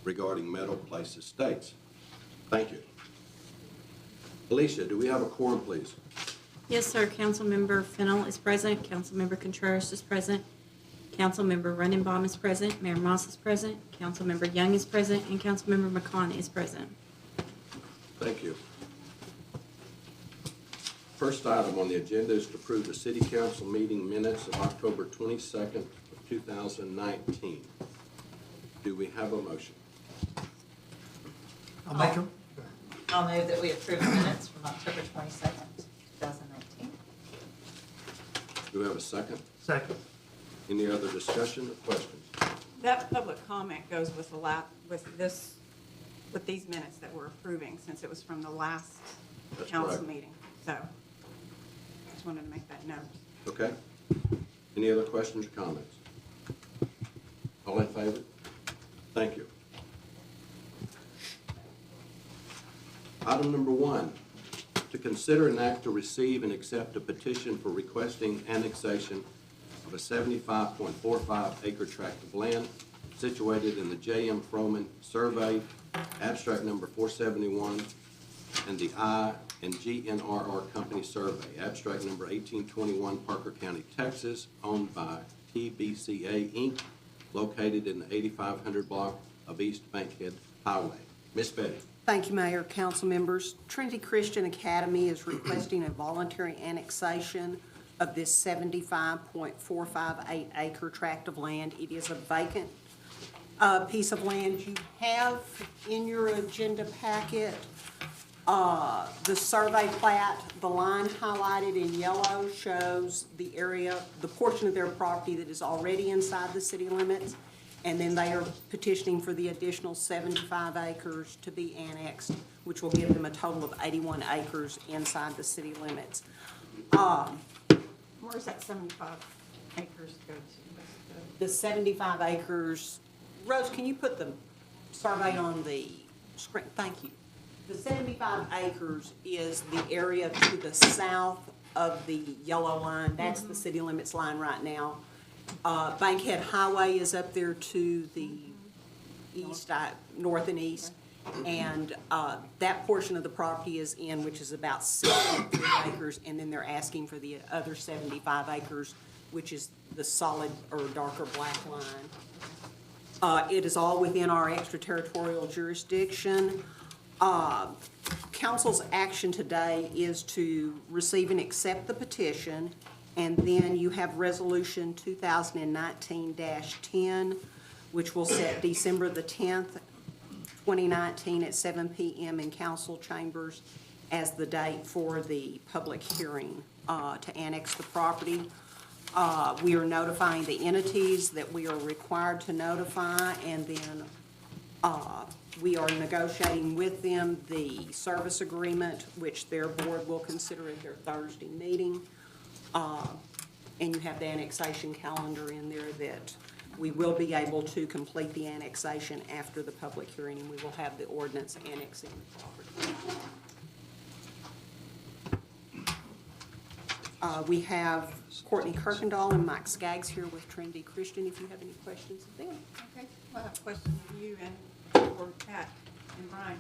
regarding Meadow Place Estates. Thank you. Alicia, do we have a quorum, please? Yes, sir. Councilmember Fennell is present. Councilmember Contreras is present. Councilmember Runenbaum is present. Mayor Moss is present. Councilmember Young is present. And Councilmember McConnell is present. Thank you. First item on the agenda is to approve the city council meeting minutes of October 22nd of 2019. Do we have a motion? I'll make them. I'll move that we approve the minutes from October 22nd, 2019. Do we have a second? Second. Any other discussion or questions? That public comment goes with with these minutes that we're approving, since it was from the last That's council correct. meeting. So, just wanted to make that note. Okay. Any other questions or comments? All in favor? Thank you. Item number 1, to consider an act to receive and accept a petition for requesting annexation of a 75.45 acre tract of land situated in the J.M. Froman Survey, abstract number 471, and the I and GNRR Company Survey, abstract number 1821, Parker County, Texas, owned by TBCA Inc., located in the 8500 block of East Bankhead Highway. Ms. Betty. Thank you, Mayor, council members. Trinity Christian Academy is requesting a voluntary annexation of this 75.458 acre tract of land. It is a vacant piece of land. You have in your agenda packet the survey plat. The line highlighted in yellow shows the area, the portion of their property that is already inside the city limits. And then they are petitioning for the additional 75 acres to be annexed, which will give them a total of 81 acres inside the city limits. Where's that 75 acres go to? The 75 acres, Rose, can you put the survey on the screen? Thank you. The 75 acres is the area to the south of the yellow line. That's the city limits line right now. Bankhead Highway is up there to the east, north and east. And that portion of the property is in, which is about 63 acres. And then they're asking for the other 75 acres, which is the solid or darker black line. It is all within our extraterritorial jurisdiction. Council's action today is to receive and accept the petition, and then you have Resolution 2019-10, which will set December the 10th, 2019 at 7 p.m. in council chambers as the date for the public hearing to annex the property. We are notifying the entities that we are required to notify, and then we are negotiating with them the service agreement, which their board will consider at their Thursday meeting. And you have the annexation calendar in there that we will be able to complete the annexation after the public hearing, and we will have the ordinance annexing the property. We have Courtney Kirkendall and Mike Skaggs here with Trinity Christian, if you have any questions of them. Okay, well, I have a question for you and for Pat and Brian.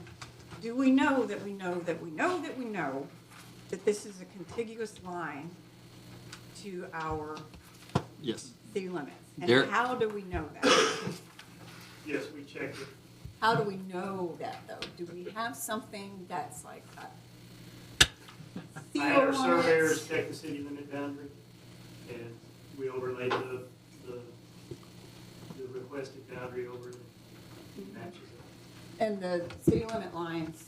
Do we know that we know that we know that we know that this is a contiguous line to our Yes. city limits? And There- how do we know that? Yes, we checked it. How do we know that, though? Do we have something that's like a I had our seal on surveyors it? check the city limit boundary, and we overlaid the requested boundary over the matches. And the city limit lines,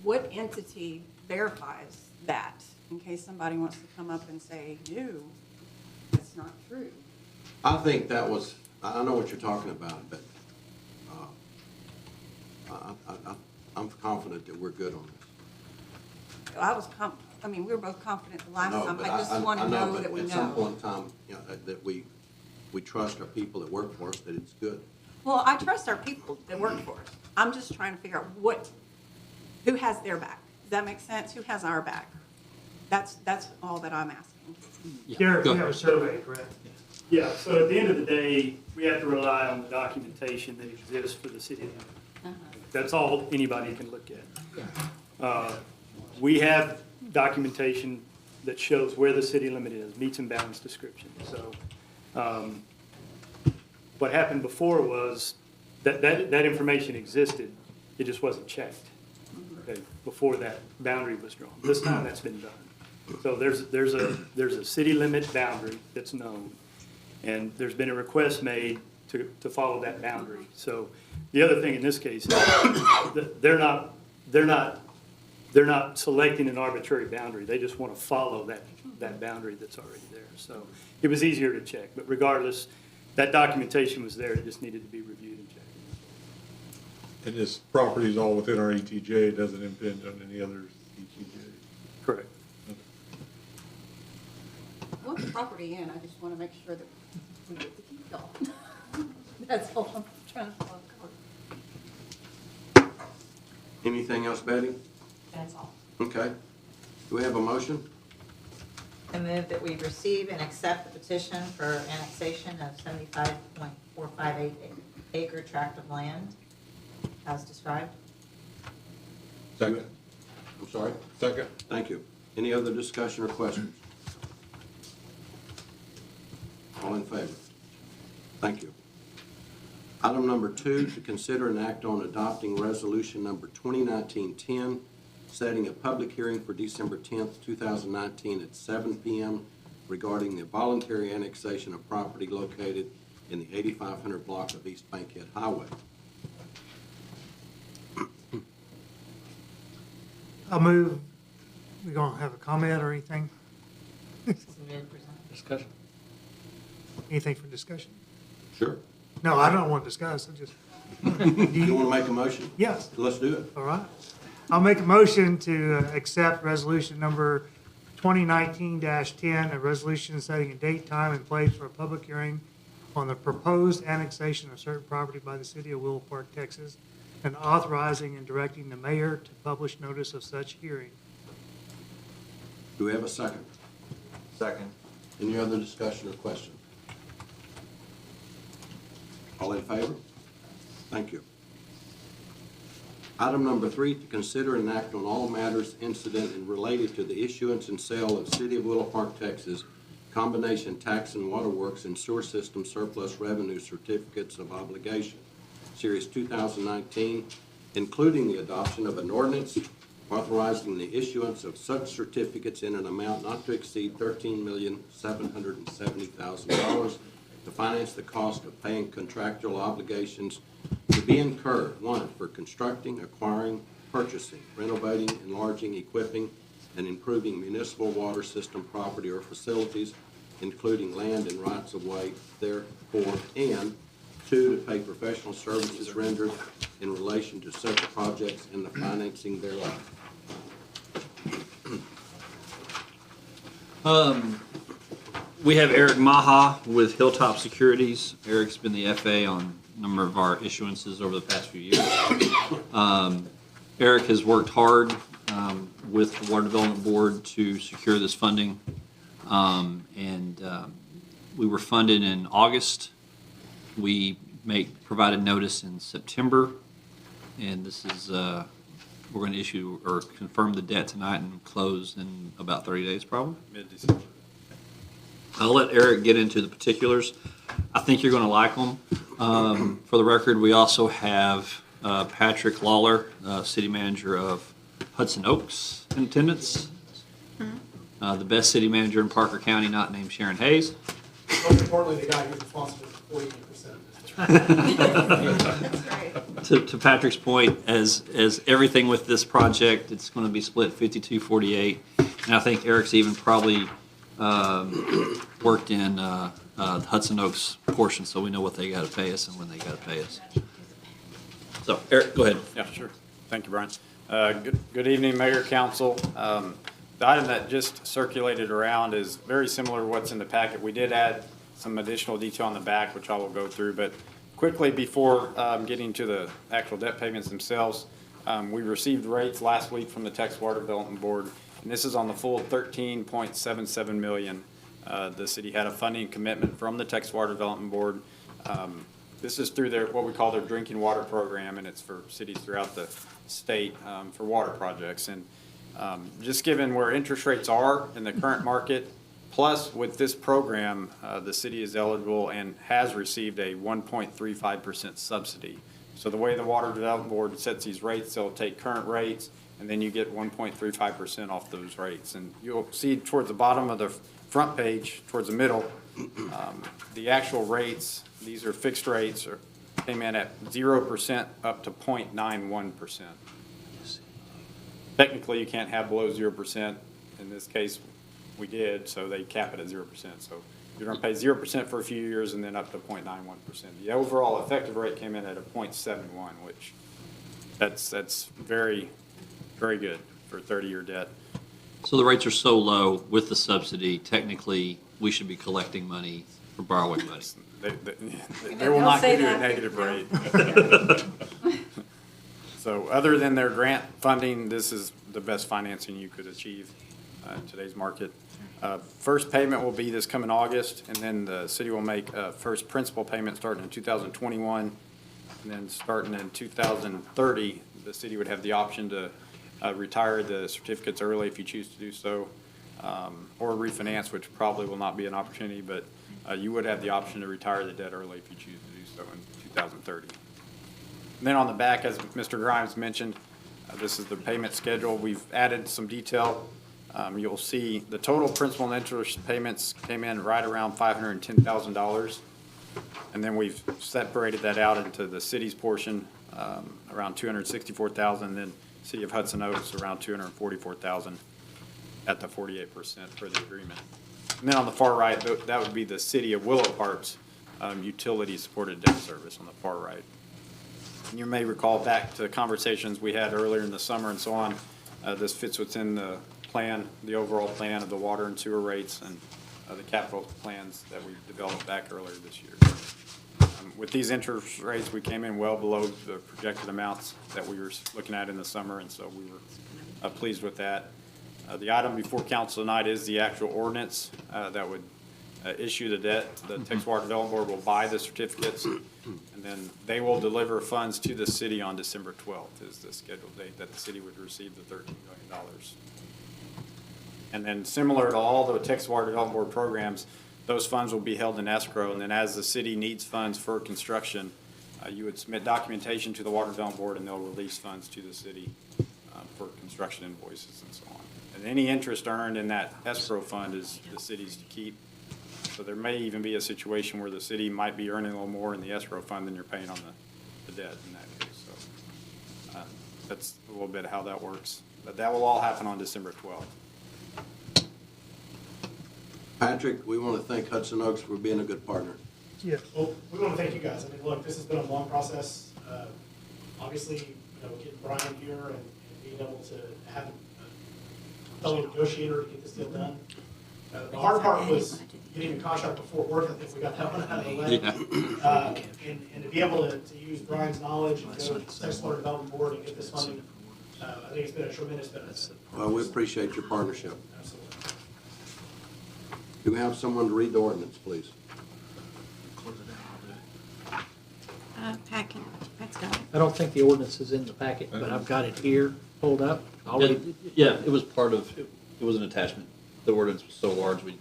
what entity verifies that? In case somebody wants to come up and say, no, that's not true. I think that was, I know what you're talking about, but I'm confident that we're good on this. We were both confident the last No, time. but I just want to know but that we at some know. point in time, that we trust our people that work for us, that it's good. Well, I trust our people that work for us. I'm just trying to figure out who has their back. Does that make sense? Who has our back? That's all that I'm asking. Yeah. Derek, Go you have a ahead. survey, correct? Yeah, so at the end of the day, we have to rely on the documentation that exists for the city limit. That's all anybody can look at. We have documentation that shows where the city limit is, meets and bounds description. So what happened before was that information existed, it just wasn't checked, okay, before that boundary was drawn. This time that's been done. So there's a city limit boundary that's known, and there's been a request made to follow that boundary. So the other thing in this case is that they're not selecting an arbitrary boundary. They just want to follow that boundary that's already there. So it was easier to check, but regardless, that documentation was there. It just needed to be reviewed and checked. And this property is all within our ETJ, it doesn't impinge on any other ETJ. Correct. I want the property in, I just want to make sure that we get the keep going. That's all I'm trying to follow. Anything else, Betty? That's all. Okay. Do we have a motion? I move that we receive and accept the petition for annexation of 75.458 acre tract of land as described. Second. I'm sorry? Second. Thank you. Any other discussion or questions? All in favor? Thank you. Item number 2, to consider and act on adopting resolution number 2019-10, setting a public hearing for December 10th, 2019 at 7 p.m. regarding the voluntary annexation of property located in the 8500 block of East Bankhead Highway. I'll move. We gonna have a comment or anything? Submitted, presented. Discussion. Anything for discussion? Sure. No, I don't want to discuss. I just, Do you want to make a motion? yes, Let's do it. all right. I'll make a motion to accept resolution number 2019-10, a resolution setting a date, time, and place for a public hearing on the proposed annexation of certain property by the city of Willow Park, Texas, and authorizing and directing the mayor to publish notice of such hearing. Do we have a second? Second. Any other discussion or question? All in favor? Thank you. Item number 3, to consider and act on all matters incident and related to the issuance and sale of City of Willow Park, Texas, combination tax and waterworks and sewer system surplus revenue certificates of obligation, Series 2019, including the adoption of an ordinance authorizing the issuance of such certificates in an amount not to exceed $13,770,000 to finance the cost of paying contractual obligations to be incurred, 1, for constructing, acquiring, purchasing, renovating, enlarging, equipping, and improving municipal water system property or facilities, including land and rights of way therefore, and 2, to pay professional services rendered in relation to such projects and the financing thereof. We have Eric Maha with Hilltop Securities. Eric's been the FA on a number of our issuances over the past few years. Eric has worked hard with the Water Development Board to secure this funding. We were funded in August. We provided notice in September. And this is, we're going to issue or confirm the debt tonight and close in about 30 days probably. Mid-December. I'll let Eric get into the particulars. I think you're going to like them. For the record, we also have Patrick Lawler, City Manager of Hudson Oaks, in attendance. The best city manager in Parker County, not named Sharon Hayes. Most importantly, the guy who's responsible for 48% of this. That's right. To Patrick's point, as everything with this project, it's going to be split 52-48. And I think Eric's even probably worked in the Hudson Oaks portion, so we know what they got to pay us and when they got to pay us. So, Eric, go ahead. Yeah, sure. Thank you, Brian. Good evening, Mayor, Council. The item that just circulated around is very similar to what's in the packet. We did add some additional detail on the back, which I will go through, but quickly before getting to the actual debt payments themselves, we received rates last week from the Texas Water Development Board, and this is on the full $13.77 million. The city had a funding commitment from the Texas Water Development Board. This is through their, what we call their drinking water program, and it's for cities throughout the state for water projects. And just given where interest rates are in the current market, plus with this program, the city is eligible and has received a 1.35% subsidy. So the way the Water Development Board sets these rates, they'll take current rates, and then you get 1.35% off those rates. And you'll see towards the bottom of the front page, towards the middle, the actual rates, these are fixed rates, came in at 0% up to 0.91%. Technically, you can't have below 0%. In this case, we did, so they cap it at 0%. So you're going to pay 0% for a few years and then up to 0.91%. The overall effective rate came in at a 0.71, which that's very, very good for 30-year debt. So the rates are so low with the subsidy, technically, we should be collecting money for borrowing money. They will not give you a negative rate. So other than their grant funding, this is the best financing you could achieve in today's market. First payment will be this coming August, and then the city will make first principal payment starting in 2021. And then starting in 2030, the city would have the option to retire the certificates early if you choose to do so, or refinance, which probably will not be an opportunity, but you would have the option to retire the debt early if you choose to do so in 2030. And then on the back, as Mr. Grimes mentioned, this is the payment schedule. We've added some detail. You'll see the total principal and interest payments came in right around $510,000. And then we've separated that out into the city's portion, around $264,000, and then City of Hudson Oaks around $244,000 at the 48% for the agreement. And then on the far right, that would be the City of Willow Park's utility-supported debt service on the far right. And you may recall back to conversations we had earlier in the summer and so on. This fits within the plan, the overall plan of the water and sewer rates and the capital plans that we developed back earlier this year. With these interest rates, we came in well below the projected amounts that we were looking at in the summer, and so we were pleased with that. The item before council tonight is the actual ordinance that would issue the debt. The Texas Water Development Board will buy the certificates, and then they will deliver funds to the city on December 12th is the scheduled date that the city would receive the $13 million. And then similar to all the Texas Water Development Board programs, those funds will be held in escrow, and then as the city needs funds for construction, you would submit documentation to the Water Development Board, and they'll release funds to the city for construction invoices and so on. And any interest earned in that escrow fund is the city's to keep. So there may even be a situation where the city might be earning a little more in the escrow fund than you're paying on the debt in that case. So that's a little bit how that works. But that will all happen on December 12th. Patrick, we want to thank Hudson Oaks for being a good partner. Yes. Well, we want to thank you guys. I mean, look, this has been a long process. Obviously, getting Brian here and being able to have a fellow negotiator to get this deal done. The hard part was getting the contract before work. I think we got that one out of the way. Yeah. And to be able to use Brian's knowledge and go to the Texas Water Development Board and get this funding, I think it's been a tremendous benefit. Well, we appreciate your partnership. Absolutely. Do we have someone to read the ordinance, please? Pat's got it. I don't think the ordinance is in the packet, but I've got it here pulled up. I'll read it. Yeah, it was part of, it was an attachment. The ordinance was so large, we,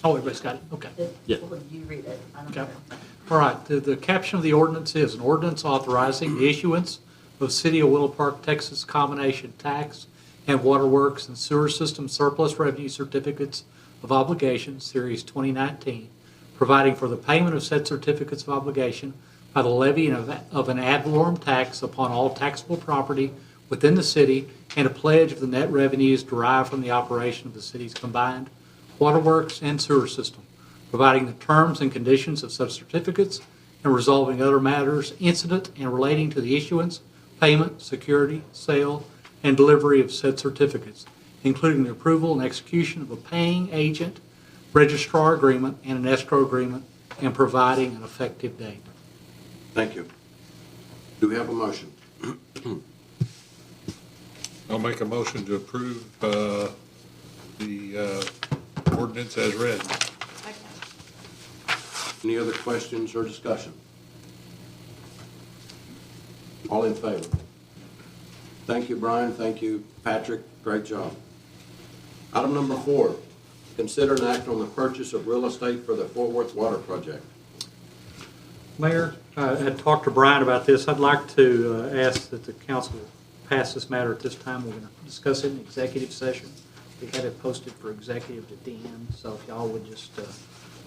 Oh, everybody's got it, okay. Yeah. Well, you read it. I don't Okay. know. All right, the caption of the ordinance is an ordinance authorizing the issuance of City of Willow Park, Texas combination tax and waterworks and sewer system surplus revenue certificates of obligation, Series 2019, providing for the payment of said certificates of obligation by the levying of an ad valorem tax upon all taxable property within the city and a pledge of the net revenues derived from the operation of the city's combined waterworks and sewer system, providing the terms and conditions of such certificates and resolving other matters incident and relating to the issuance, payment, security, sale, and delivery of said certificates, including the approval and execution of a paying agent, registrar agreement, and an escrow agreement, and providing an effective date. Thank you. Do we have a motion? I'll make a motion to approve the ordinance as read. Any other questions or discussion? All in favor? Thank you, Brian. Thank you, Patrick. Great job. Item number 4, consider an act on the purchase of real estate for the Fort Worth Water Project. Mayor, I had talked to Brian about this. I'd like to ask that the council pass this matter at this time. We're going to discuss it in executive session. We had it posted for executive at the end, so if y'all would just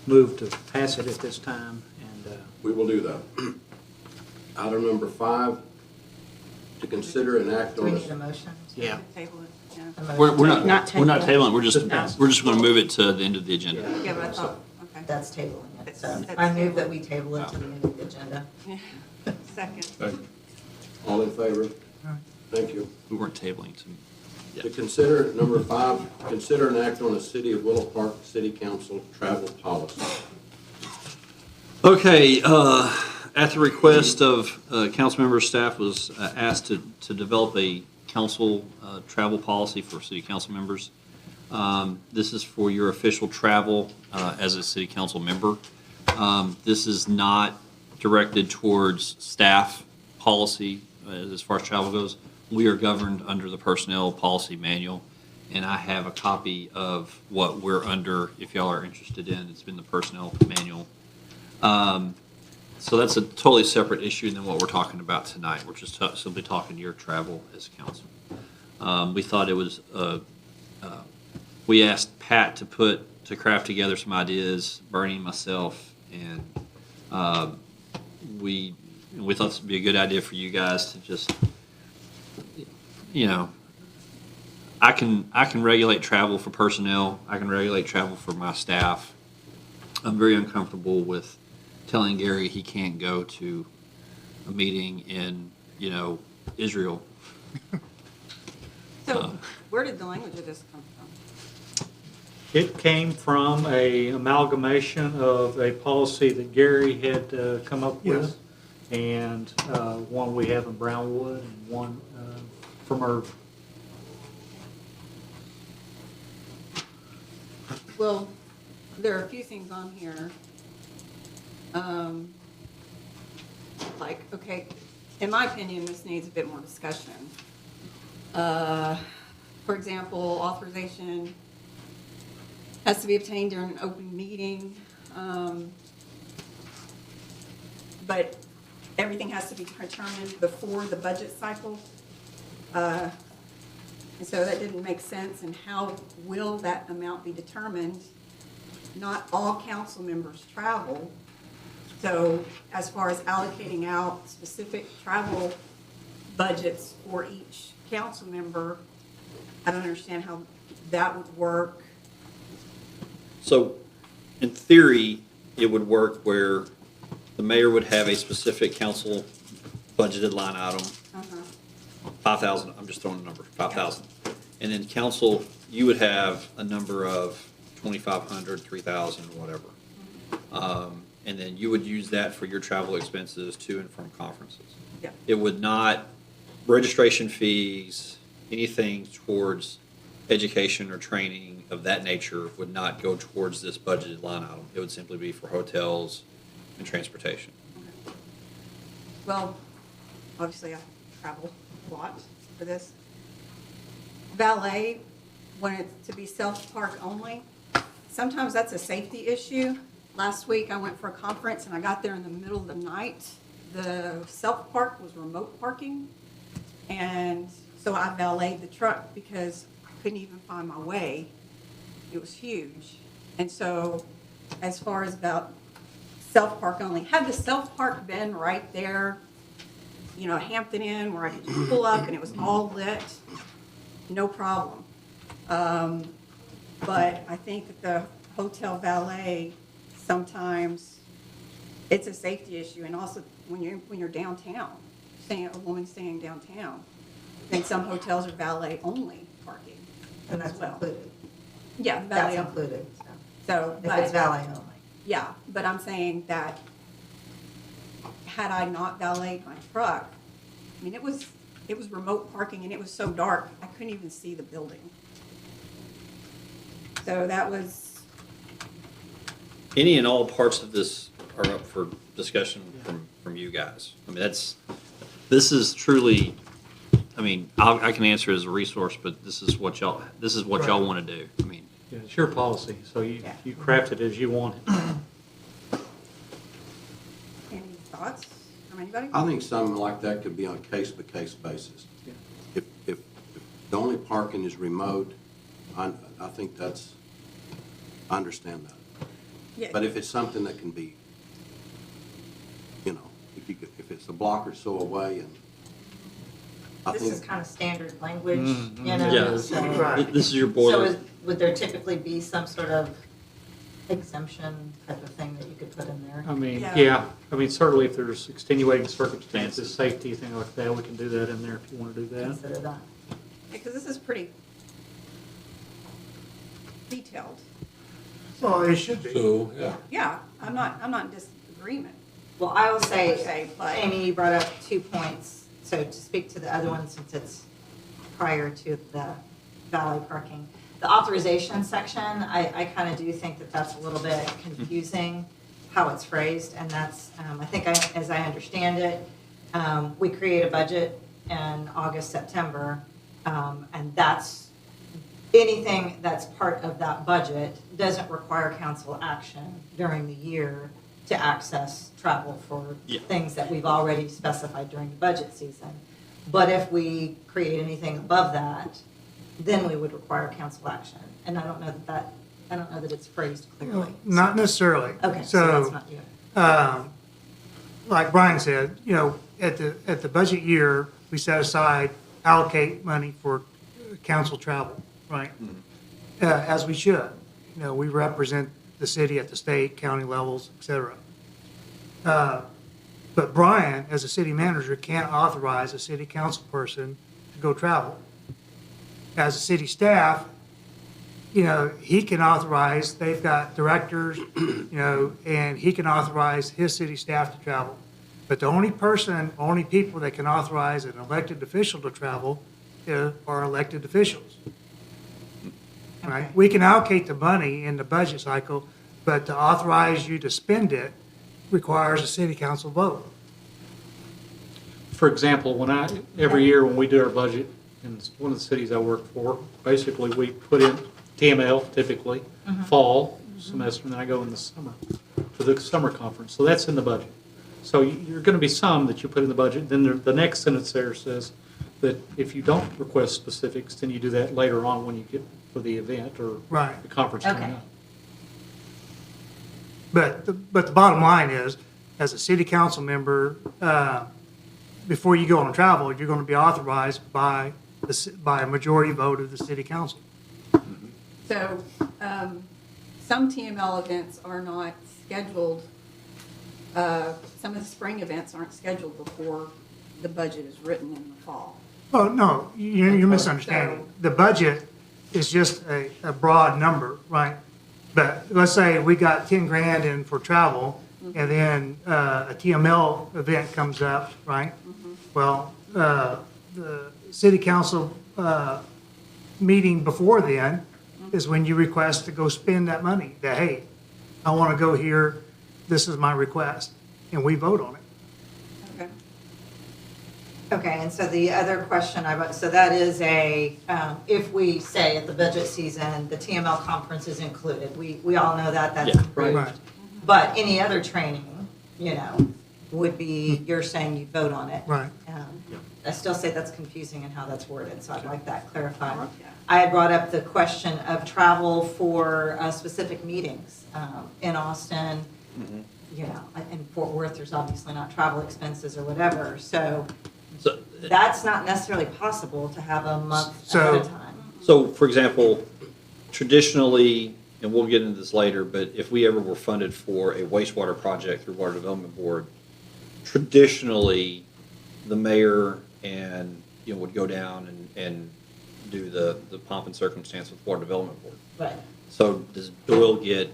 move to pass it at this time. And We will do that. Item number 5, to consider an act Do we on, need a motion? Yeah. Table it, yeah. A motion? We're not Not tabling, we're Just going to move it to the end of the agenda. Yeah, but I thought, okay. That's tabling it, so That's I move that tabled. we table it to the end of the agenda. Second. Second. all in favor? Thank you. We weren't tabling to. To consider, number 5, consider an act on the City of Willow Park City Council travel policy. Okay, at the request of council members, staff was asked to develop a council travel policy for city council members. This is for your official travel as a city council member. This is not directed towards staff policy as far as travel goes. We are governed under the personnel policy manual, and I have a copy of what we're under if y'all are interested in. It's been the personnel manual. So that's a totally separate issue than what we're talking about tonight. We're just simply talking your travel as council. We thought it was, we asked Pat to craft together some ideas, Bernie, myself, and we thought this would be a good idea for you guys to just, I can regulate travel for personnel. I can regulate travel for my staff. I'm very uncomfortable with telling Gary he can't go to a meeting in, Israel. So where did the language of this come from? it came from a amalgamation of a policy that Gary had come up with, and one we have in Brownwood, and one from Irving. Well, there are a few things on here. Like, okay, in my opinion, this needs a bit more discussion. For example, authorization has to be obtained during an open meeting. But everything has to be determined before the budget cycle. And so that didn't make sense. And how will that amount be determined? Not all council members travel. So as far as allocating out specific travel budgets for each council member, I don't understand how that would work. So, in theory, it would work where the mayor would have a specific council budgeted line item, 5,000, I'm just throwing a number, 5,000. And then council, you would have a number of 2,500, 3,000, whatever. And then you would use that for your travel expenses to and from conferences. Yeah. It would not, registration fees, anything towards education or training of that nature would not go towards this budgeted line item. It would simply be for hotels and transportation. Well, obviously I travel a lot for this. Valet, when it's to be self-park only, sometimes that's a safety issue. Last week I went for a conference and I got there in the middle of the night. The self-park was remote parking. And so I valeted the truck because I couldn't even find my way. It was huge. And so as far as about self-park only, had the self-park been right there, Hampton Inn where I could just pull up and it was all lit, no problem. But I think that the hotel valet, sometimes it's a safety issue. And also when you're downtown, a woman staying downtown, then some hotels are valet only parking And as that's well. included. Yeah, That's valet. included, So, if it's valet only. yeah, but I'm saying that had I not valeted my truck, I mean, it was remote parking and it was so dark, I couldn't even see the building. So that was any and all parts of this are up for discussion from you guys. I mean, this is truly, I mean, I can answer as a resource, but this is what y'all want to do. I mean, Yeah, it's your policy, so you Yeah. you craft it as you want it. Any thoughts from anybody? I think something like that could be on a case-by-case basis. Yeah. If the only parking is remote, I think that's, I understand that. Yeah. But if it's something that can be, you know, if it's a block or so away, and I This think. is kind of standard language, Mm-hmm. you know? Yeah. so- Right. this is your So boiler. would there typically be some sort of exemption type of thing that you could put in there? I mean, Yeah. yeah, I mean, certainly if there's extenuating circumstances, safety, things like that, we can do that in there if you want to do that. Consider that. Because this is pretty detailed. Well, it should be. So, yeah. Yeah, I'm not in disagreement. Well, I will per say, se, but- Amy, you brought up 2 points. So to speak to the other one, since it's prior to the valet parking, the authorization section, I kind of do think that that's a little bit confusing, how it's phrased, and that's, I think, as I understand it, we create a budget in August, September, and that's, anything that's part of that budget doesn't require council action during the year to access travel for Yeah. things that we've already specified during the budget season. But if we create anything above that, then we would require council action. And I don't know that it's phrased clearly. Not necessarily. Okay, so that's not you. Like Brian said, you know, at the budget year, we set aside, allocate money for council travel, right? As we should. You know, we represent the city at the state, county levels, et cetera. But Brian, as a city manager, can't authorize a city council person to go travel. As a city staff, you know, he can authorize, they've got directors, you know, and he can authorize his city staff to travel. But the only people that can authorize an elected official to travel are elected officials. Right? Okay. We can allocate the money in the budget cycle, but to authorize you to spend it requires a city council vote. For example, every year when we do our budget, in one of the cities I work for, basically we put in TML typically, fall semester, and then I go in the summer for the summer conference. So that's in the budget. So you're going to be some that you put in the budget. Then the next sentence there says that if you don't request specifics, then you do that later on when you get for the event or Right. the conference coming Okay. up. But the bottom line is, as a city council member, before you go on travel, you're going to be authorized by a majority vote of the city council. So, some TML events are not scheduled, some of the spring events aren't scheduled before the budget is written in the fall. Oh, no, you're misunderstanding. The budget is just a broad number, right? But let's say we got 10 grand in for travel, and then a TML event comes up, right? Well, the city council meeting before then is when you request to go spend that money, that, hey, I want to go here, this is my request, and we vote on it. Okay. Okay, and so the other question so that is if we say at the budget season, the TML conference is included, we all know that, that's Yeah. approved. Right. But any other training, you know, would be, you're saying you vote on it. Right. I still say that's confusing in how that's worded, so I'd like that clarified. Yeah. I had brought up the question of travel for specific meetings in Austin. You know, in Fort Worth, there's obviously not travel expenses or whatever, so So, that's not necessarily possible to have a month So- ahead of time. So, for example, traditionally, and we'll get into this later, but if we ever were funded for a wastewater project through Water Development Board, traditionally, the mayor and, would go down and do the pomp and circumstance with Water Development Board. Right. So does Doyle get,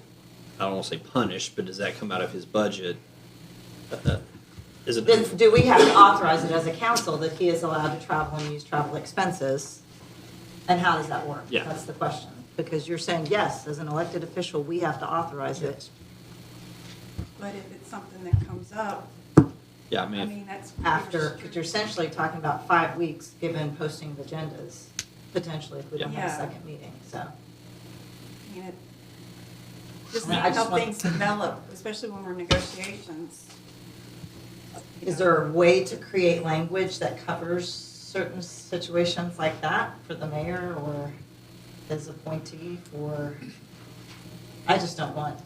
I don't want to say punished, but does that come out of his budget? Is it? Do we have to authorize it as a council that he is allowed to travel and use travel expenses? And how does that work? Yeah. That's the question. Because you're saying, yes, as an elected official, we have to authorize it. but if it's something that comes up, Yeah, I I mean, mean, that's. After, because you're essentially talking about 5 weeks given posting of agendas, potentially if we don't have a Yeah. second meeting, so. I mean, it- just I mean, I how just want- things develop, especially when we're in negotiations. Is there a way to create language that covers certain situations like that for the mayor or his appointee for, I just don't want,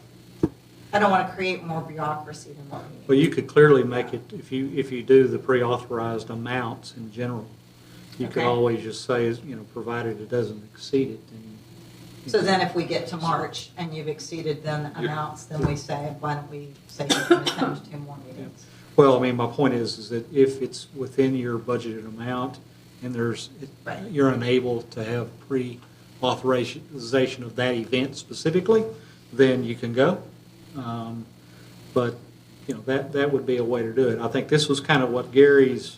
I don't want to create more bureaucracy than what we need. Well, you could clearly make it, if you do the pre-authorized amounts in general, you could Okay. always just say, you know, provided it doesn't exceed it, then. So then if we get to March and you've exceeded then amounts, then we say, why don't we say you can attend 2 more meetings? Well, I mean, my point is that if it's within your budgeted amount and Right. you're unable to have pre-authorization of that event specifically, then you can go. But, you know, that would be a way to do it. I think this was kind of what Gary's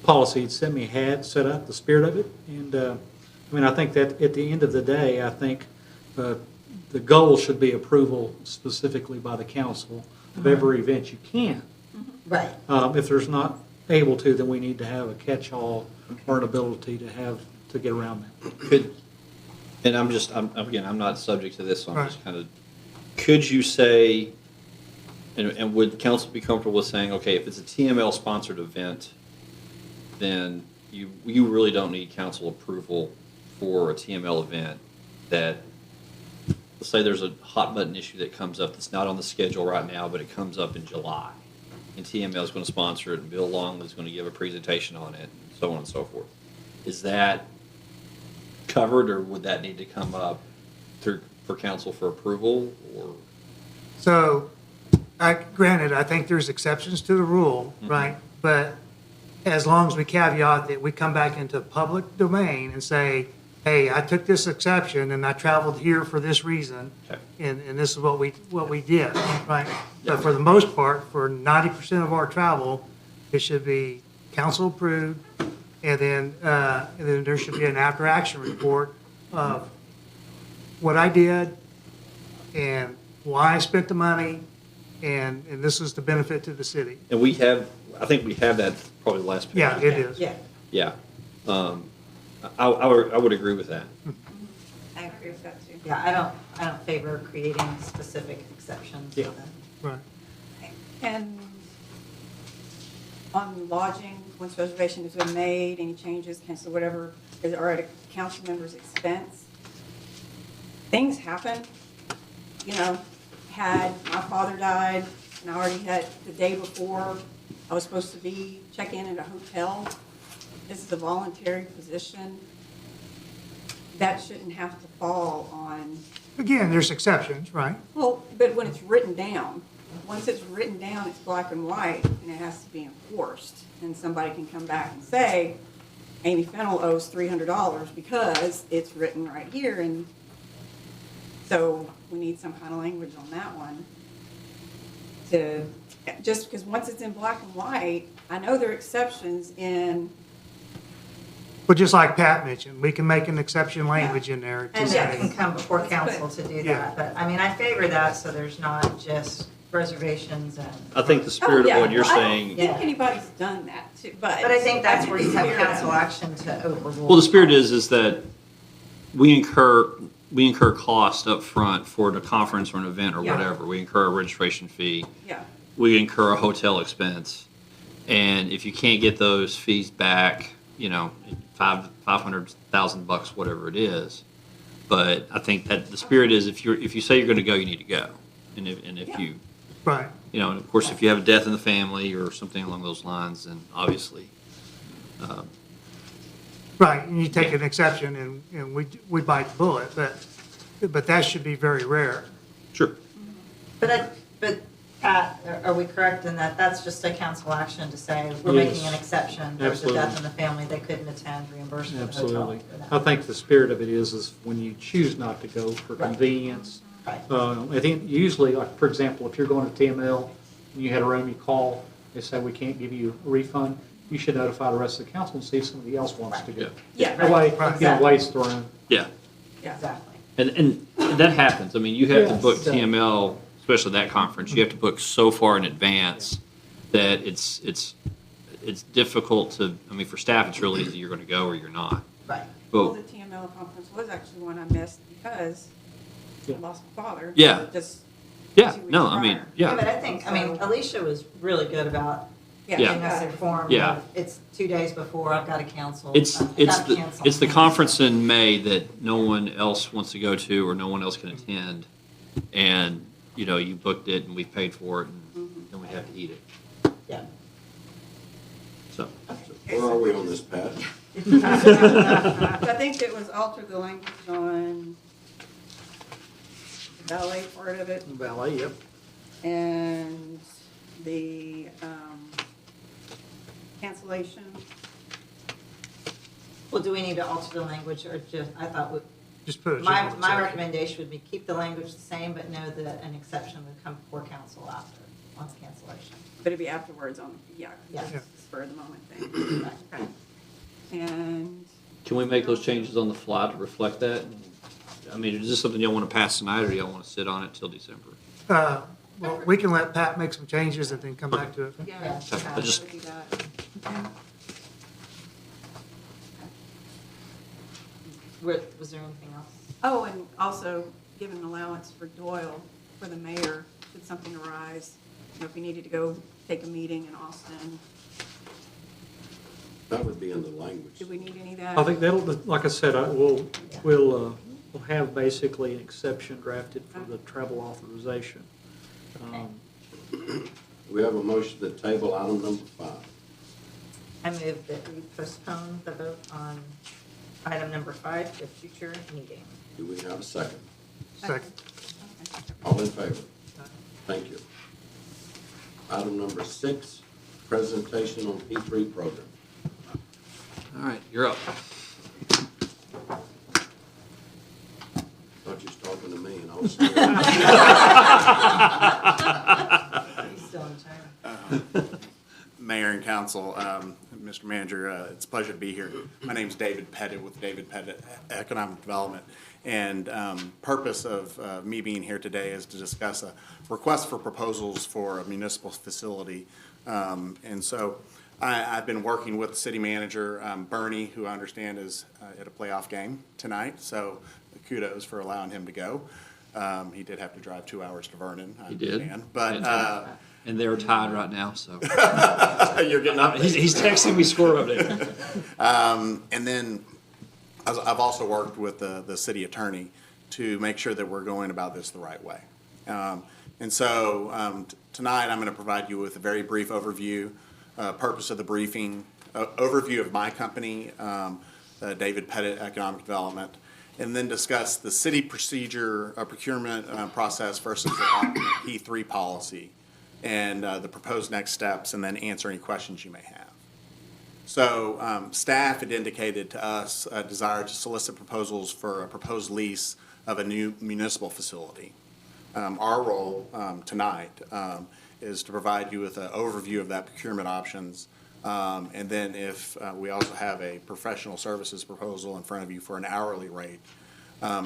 policy he'd sent me had set up, the spirit of it. And, I mean, I think that at the end of the day, I think the goal should be approval specifically by the council of every event you can. Right. If there's not able to, then we need to have a catch-all or an ability to get around that. could, and again, I'm not subject to this, so I'm Right. just kind of, could you say, and would council be comfortable with saying, okay, if it's a TML-sponsored event, then you really don't need council approval for a TML event that, let's say there's a hot button issue that comes up that's not on the schedule right now, but it comes up in July. And TML is going to sponsor it, and Bill Long is going to give a presentation on it, and so on and so forth. Is that covered, or would that need to come up for council for approval, or? So, granted, I think there's exceptions to the rule, right? But as long as we caveat that we come back into public domain and say, hey, I took this exception and I traveled here for this reason, Okay. and this is what we did, right? But for the most part, for 90% of our travel, it should be council approved, and then there should be an after action report of what I did and why I spent the money, and this is the benefit to the city. And I think we have that probably the last page. Yeah, it is. Yeah, Yeah. I would agree with that. I agree with that too. yeah, I don't favor creating specific exceptions. Yeah. Right. And on lodging, once reservation has been made, any changes, cancel, whatever, are at a council member's expense. Things happen, you know, my father died, and I already had, the day before, I was supposed to check in at a hotel. This is a voluntary position. That shouldn't have to fall on, Again, there's exceptions, right? well, but when it's written down, once it's written down, it's black and white, and it has to be enforced. And somebody can come back and say, Amy Fennell owes $300 because it's written right here, and so we need some kind of language on that one. Just because once it's in black and white, I know there are exceptions in, But just like Pat mentioned, we can make an exception language in there to And it can say, come before council to do Yeah. that, but I mean, I favor that, so there's not just reservations and. I think the spirit of what you're well, I don't saying, think anybody's done that too, but. But I think that's where you have Spirit of council it. action to overrule. well, the spirit is that we incur cost up front for the conference or an event or Yeah. whatever. We incur a registration fee. Yeah, We incur a hotel expense. And if you can't get those fees back, you know, $500,000, whatever it is. But I think that the spirit is if you say you're going to go, you need to go. And if Yeah. you, right. you know, and of course, if you have a death in the family or something along those lines, then obviously, Right, and you take an exception and we bite the bullet, but that should be very rare. sure. But Pat, are we correct in that that's just a council action to say, we're making an Yes. exception, there's a death Absolutely. in the family, they couldn't attend, reimbursement of the hotel. Absolutely. for that. I think the spirit of it is when you choose not to go for Right. convenience. Right. I think usually, like, for example, if you're going to TML and you had a room, you call, they say, we can't give you a refund, you should notify the rest of the council and see if somebody else wants to go. yeah, That way, Right. you don't waste the room. Yeah. yeah. Exactly. And that happens. I mean, you have to Yes. book TML especially that conference, you have to book so far in advance that it's difficult to, I mean, for staff, it's really easy, you're gonna go or you're not. Right. Well, But, the TML conference was actually one I missed because I lost my father. Yeah. Just yeah, 2 weeks no, I mean, prior. Yeah, but yeah, I think, Alicia was really good about Yeah. giving us informed. Yeah. of, it's 2 days before, I've got to cancel. it's, I've it's gotta the, cancel. it's the conference in May that no one else wants to go to or no one else can attend. And, you know, you booked it and we paid for it and then we have to eat it, Yeah. so. Where are we on this, Pat? I think it was alter the language on the ballet part of it Ballet, yep. and the cancellation. Well, do we need to alter the language or just, I thought, Just put a my general exception. recommendation would be keep the language the same, but know that an exception would come before council after, on the cancellation. But it'd be afterwards on, yeah, Yeah. just a spur of the moment thing. Okay. And Can we make those changes on the fly to reflect that? I mean, is this something y'all want to pass tonight, or y'all want to sit on it till December? Well, we can let Pat make some changes and then come back to it. yeah, I just- would do that. Was there anything else? Oh, and also give an allowance for Doyle, for the mayor, should something arise. You know, if he needed to go take a meeting in Austin, That would be in the language. do we need any of that? I think that'll, like I said, we'll have basically an exception drafted for the travel authorization. We have a motion to table item number 5. I move that we postpone the vote on item number 5 to a future meeting. Do we have a second? Second. All in favor? Thank you. Item number 6, presentation on P3 program. All right, you're up. Thought you was talking to me and I was scared. He's still in China. Mayor and council, Mr. Manager, it's a pleasure to be here. My name's David Pettit with David Pettit Economic Development. And purpose of me being here today is to discuss a request for proposals for a municipal facility. And so I've been working with the city manager, Bernie, who I understand is at a playoff game tonight. So kudos for allowing him to go. He did have to drive 2 hours to Vernon, I He did. understand. But And they're tied right now, so. you're getting up. He's texting me score update. And then I've also worked with the city attorney to make sure that we're going about this the right way. And so tonight, I'm going to provide you with a very brief overview, purpose of the briefing, overview of my company, David Pettit Economic Development, and then discuss the city procedure, procurement process versus the P3 policy, and the proposed next steps, and then answer any questions you may have. So staff had indicated to us a desire to solicit proposals for a proposed lease of a new municipal facility. Our role tonight is to provide you with an overview of that procurement options, and then if we also have a professional services proposal in front of you for an hourly rate,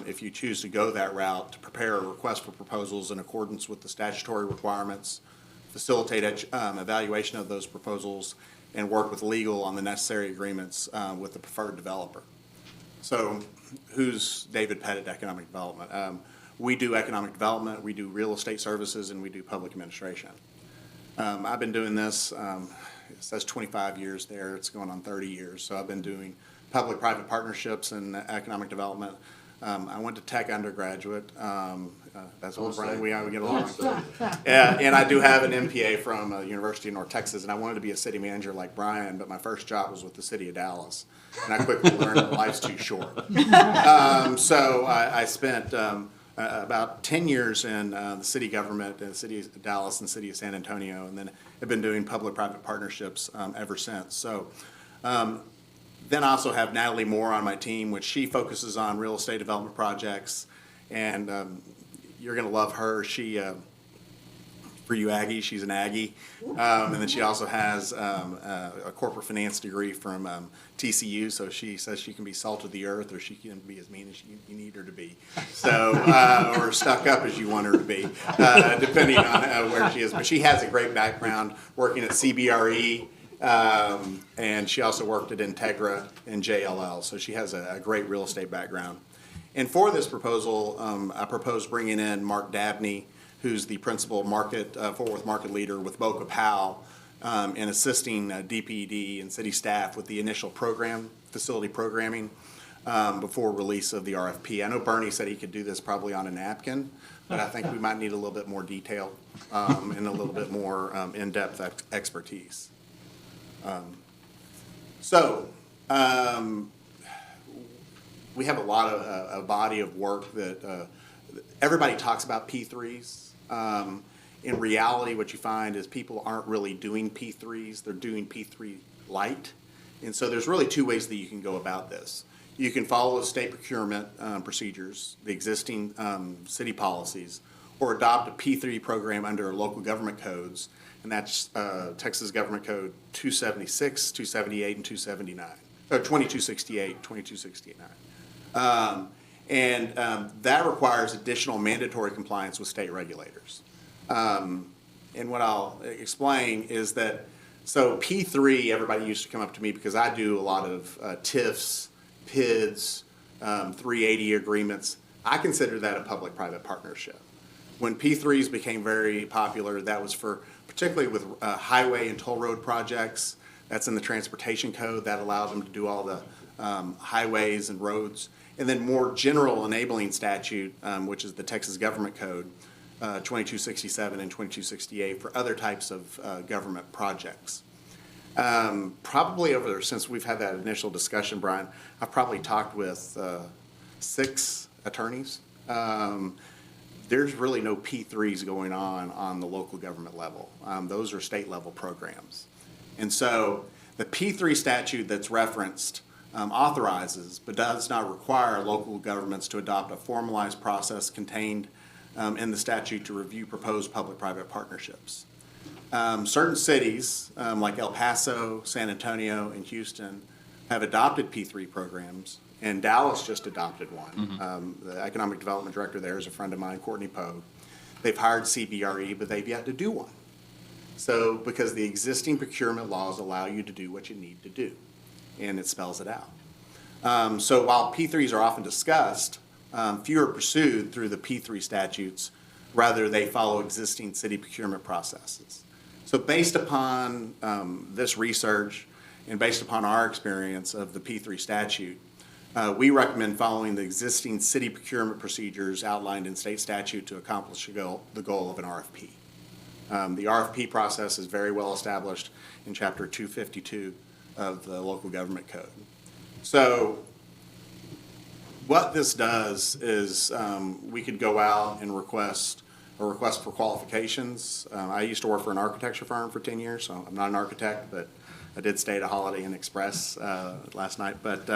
if you choose to go that route, to prepare a request for proposals in accordance with the statutory requirements, facilitate evaluation of those proposals, and work with legal on the necessary agreements with the preferred developer. So who's David Pettit Economic Development? We do economic development, we do real estate services, and we do public administration. I've been doing this, it says 25 years there, it's going on 30 years. So I've been doing public-private partnerships and economic development. I went to Tech undergraduate. That's what Brian, we get along. And I do have an MPA from University of North Texas, and I wanted to be a city manager like Brian, but my first job was with the city of Dallas. And I quickly learned that life's too short. So I spent about 10 years in the city government, the city of Dallas and city of San Antonio, and then have been doing public-private partnerships ever since. So then I also have Natalie Moore on my team, which she focuses on real estate development projects, and you're going to love her. She For you Aggies, she's an Aggie. And then she also has a corporate finance degree from TCU, so she says she can be salt of the earth, or she can be as mean as you need her to be. So, or stuck up as you want her to be, depending on where she is. But she has a great background working at CBRE, and she also worked at Integra and JLL, so she has a great real estate background. And for this proposal, I propose bringing in Mark Dabney, who's the principal Fort Worth market leader with Boca Powell, in assisting DPD and city staff with the initial facility programming, before release of the RFP. I know Bernie said he could do this probably on a napkin, but I think we might need a little bit more detail, and a little bit more in-depth expertise. We have a lot of a body of work that everybody talks about P3s. In reality, what you find is people aren't really doing P3s, they're doing P3 light. And so there's really two ways that you can go about this. You can follow state procurement procedures, the existing city policies, or adopt a P3 program under local government codes, and that's Texas Government Code 276, 278, and 279, or 2268, 2269. That requires additional mandatory compliance with state regulators. And what I'll explain is that, so P3, everybody used to come up to me because I do a lot of TIFs, PIDs, 380 agreements. I consider that a public-private partnership. When P3s became very popular, that was for, particularly with highway and toll road projects. That's in the transportation code. That allowed them to do all the highways and roads. And then more general enabling statute, which is the Texas Government Code, 2267 and 2268 for other types of government projects. Probably since we've had that initial discussion, Brian, I've probably talked with 6 attorneys. There's really no P3s going on the local government level. Those are state level programs. And so the P3 statute that's referenced authorizes but does not require local governments to adopt a formalized process contained in the statute to review proposed public-private partnerships. Certain cities, like El Paso, San Antonio, and Houston, have adopted P3 programs, and Dallas just adopted one. The economic development director there is a friend of mine, Courtney Poe. They've hired CBRE, but they've yet to do one. So, because the existing procurement laws allow you to do what you need to do, and it spells it out. So while P3s are often discussed, few are pursued through the P3 statutes, rather they follow existing city procurement processes. So based upon this research and based upon our experience of the P3 statute, we recommend following the existing city procurement procedures outlined in state statute to accomplish the goal of an RFP. The RFP process is very well established in Chapter 252 of the Local Government Code. So what this does is we could go out and request a request for qualifications. I used to work for an architecture firm for 10 years, so I'm not an architect, but I did stay at a Holiday Inn Express last night. But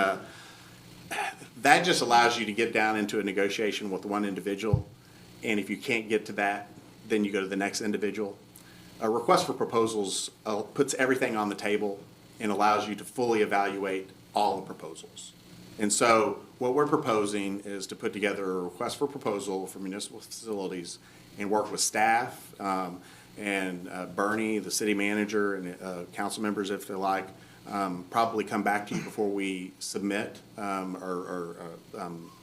that just allows you to get down into a negotiation with one individual, and if you can't get to that, then you go to the next individual. A request for proposals puts everything on the table and allows you to fully evaluate all the proposals. And so what we're proposing is to put together a request for proposal for municipal facilities and work with staff and Bernie, the city manager, and council members, if they like, probably come back to you before we submit or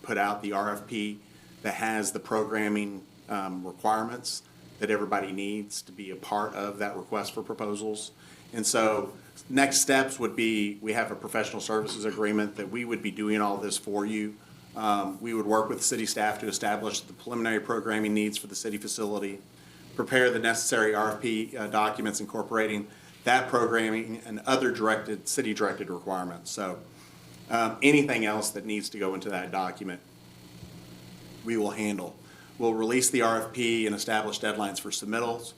put out the RFP that has the programming requirements that everybody needs to be a part of that request for proposals. And so next steps would be, we have a professional services agreement that we would be doing all this for you. We would work with city staff to establish the preliminary programming needs for the city facility, prepare the necessary RFP documents incorporating that programming and other city-directed requirements. So anything else that needs to go into that document, we will handle. We'll release the RFP and establish deadlines for submittals.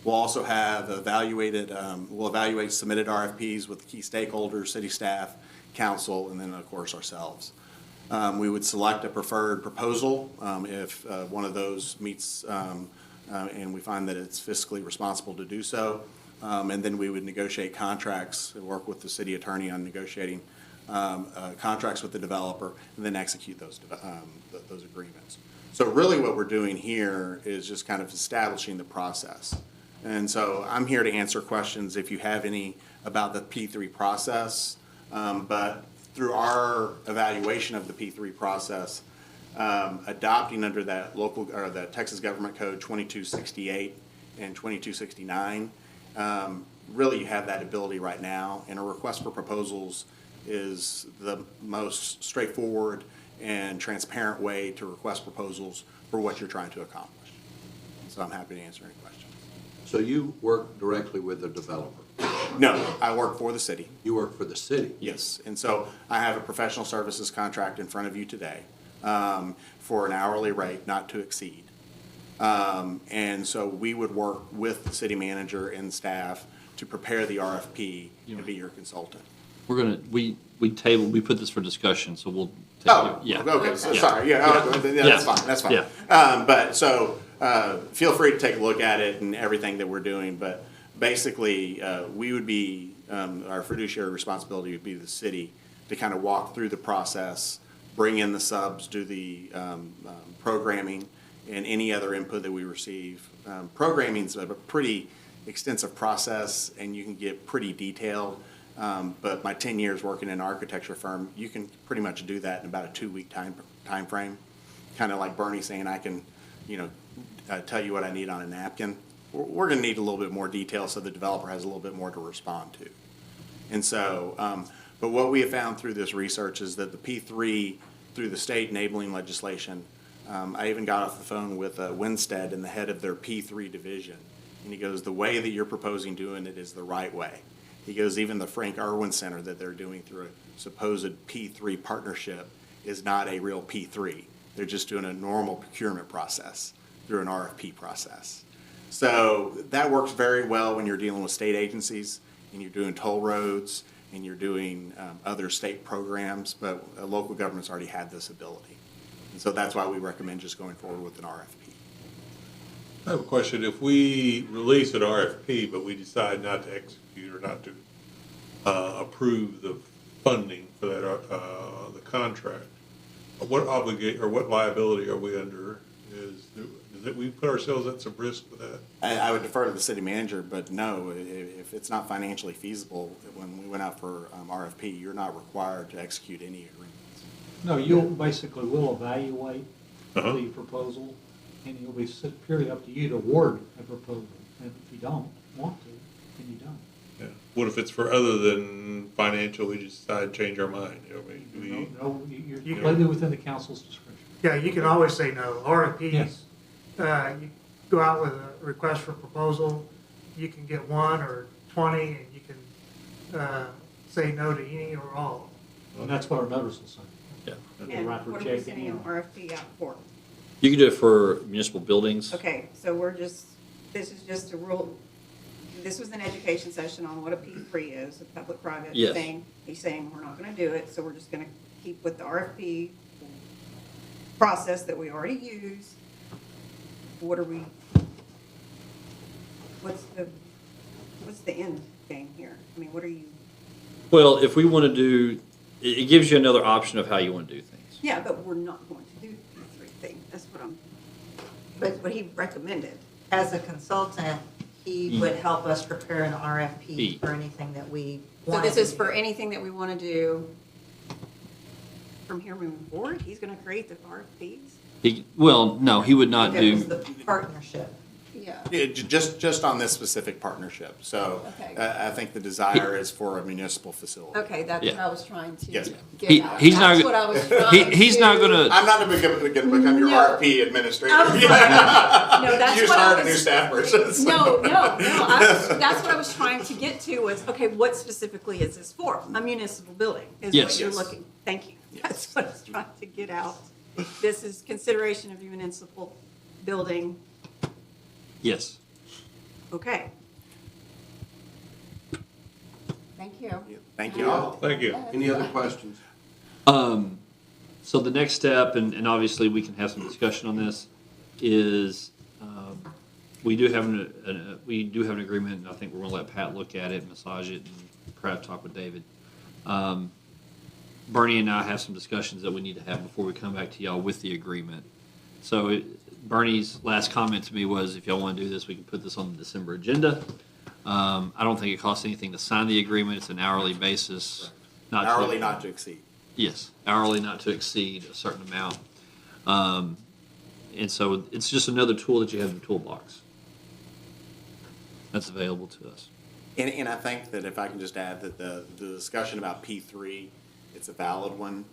We'll also have we'll evaluate submitted RFPs with key stakeholders, city staff, council, and then of course ourselves. We would select a preferred proposal if one of those meets and we find that it's fiscally responsible to do so. And then we would negotiate contracts and work with the city attorney on negotiating contracts with the developer, and then execute those agreements. So really what we're doing here is just kind of establishing the process. And so I'm here to answer questions if you have any about the P3 process. But through our evaluation of the P3 process, adopting under that local, or the Texas Government Code 2268 and 2269, really you have that ability right now. And a request for proposals is the most straightforward and transparent way to request proposals for what you're trying to accomplish. So I'm happy to answer any questions. So you work directly with the developer? No, I work for the city. You work for the city? Yes, and so I have a professional services contract in front of you today for an hourly rate not to exceed. And so we would work with the city manager and staff to prepare the RFP and be your consultant. We're gonna, we put this for discussion, so we'll. Oh, yeah. okay, so Yeah. sorry, yeah, that's fine, that's fine. Yeah. But so, feel free to take a look at it and everything that we're doing, but basically, we would be, our fiduciary responsibility would be the city to kind of walk through the process, bring in the subs, do the programming, and any other input that we receive. Programming's a pretty extensive process, and you can get pretty detailed. But my 10 years working in an architecture firm, you can pretty much do that in about a 2-week time frame. Kind of like Bernie saying, I can, tell you what I need on a napkin. We're going to need a little bit more detail so the developer has a little bit more to respond to. And so, but what we have found through this research is that the P3, through the state enabling legislation, I even got off the phone with Winstead and the head of their P3 division. And he goes, the way that you're proposing doing it is the right way. He goes, even the Frank Irwin Center that they're doing through a supposed P3 partnership is not a real P3. They're just doing a normal procurement process through an RFP process. So that works very well when you're dealing with state agencies and you're doing toll roads and you're doing other state programs, but local governments already had this ability. And so that's why we recommend just going forward with an RFP. I have a question. If we release an RFP, but we decide not to execute or not to approve the funding for that, the contract, what what liability are we under? Is that we put ourselves at some risk with that? I would defer to the city manager, but no, if it's not financially feasible, when we went out for RFP, you're not required to execute any agreements. No, we'll evaluate the proposal, and it'll be purely up to you to award a proposal. And if you don't want to, then you don't. Yeah. What if it's for other than financial, we just decide to change our mind? You're completely within the council's discretion. Yeah, you can always say no. RFPs, Yes. You go out with a request for proposal, you can get 1 or 20, and you can say no to any or all. And that's what our notice will say. Yeah. And Right, we're what are we checking sending in. an RFP out for? You can do it for municipal buildings. Okay, so this is just a rule, this was an education session on what a P3 is, a public-private Yes. thing. He's saying we're not gonna do it, so we're just gonna keep with the RFP process that we already use. What are we, what's the end game here? I mean, what are you, Well, if we want to do, it gives you another option of how you want to do things. yeah, but we're not going to do the P3 thing, that's what I'm, but what he recommended. As a consultant, he would help us prepare an RFP for anything that we So want. this is for anything that we want to do from here moving forward? He's going to create the RFPs? No, he would not It was do, the partnership. Yeah. Yeah, just on this specific partnership. So Okay. I think the desire is for a municipal facility. Okay, that's what Yeah. I was trying to Yes. get at. he's not, That's what I was trying he's not to- gonna, I'm not going to become your No. RFP administrator. I was like, no, that's You just what I hired a was- new staff person. No, that's what I was trying to get to was, okay, what specifically is this for? A municipal building is Yes. what you're Yes. looking, thank you. That's what I was trying to get out. This is consideration of your municipal building, yes. okay. Thank you. Thank you all. Thank you. Any other questions? So the next step, and obviously we can have some discussion on this, is we do have an agreement, and I think we're gonna let Pat look at it, massage it, and perhaps talk with David. Bernie and I have some discussions that we need to have before we come back to y'all with the agreement. So Bernie's last comment to me was, if y'all want to do this, we can put this on the December agenda. I don't think it costs anything to sign the agreement. It's an hourly basis. Hourly not to exceed. Yes, hourly not to exceed a certain amount. And so it's just another tool that you have in the toolbox that's available to us. And I think that if I can just add that the discussion about P3, it's a valid one,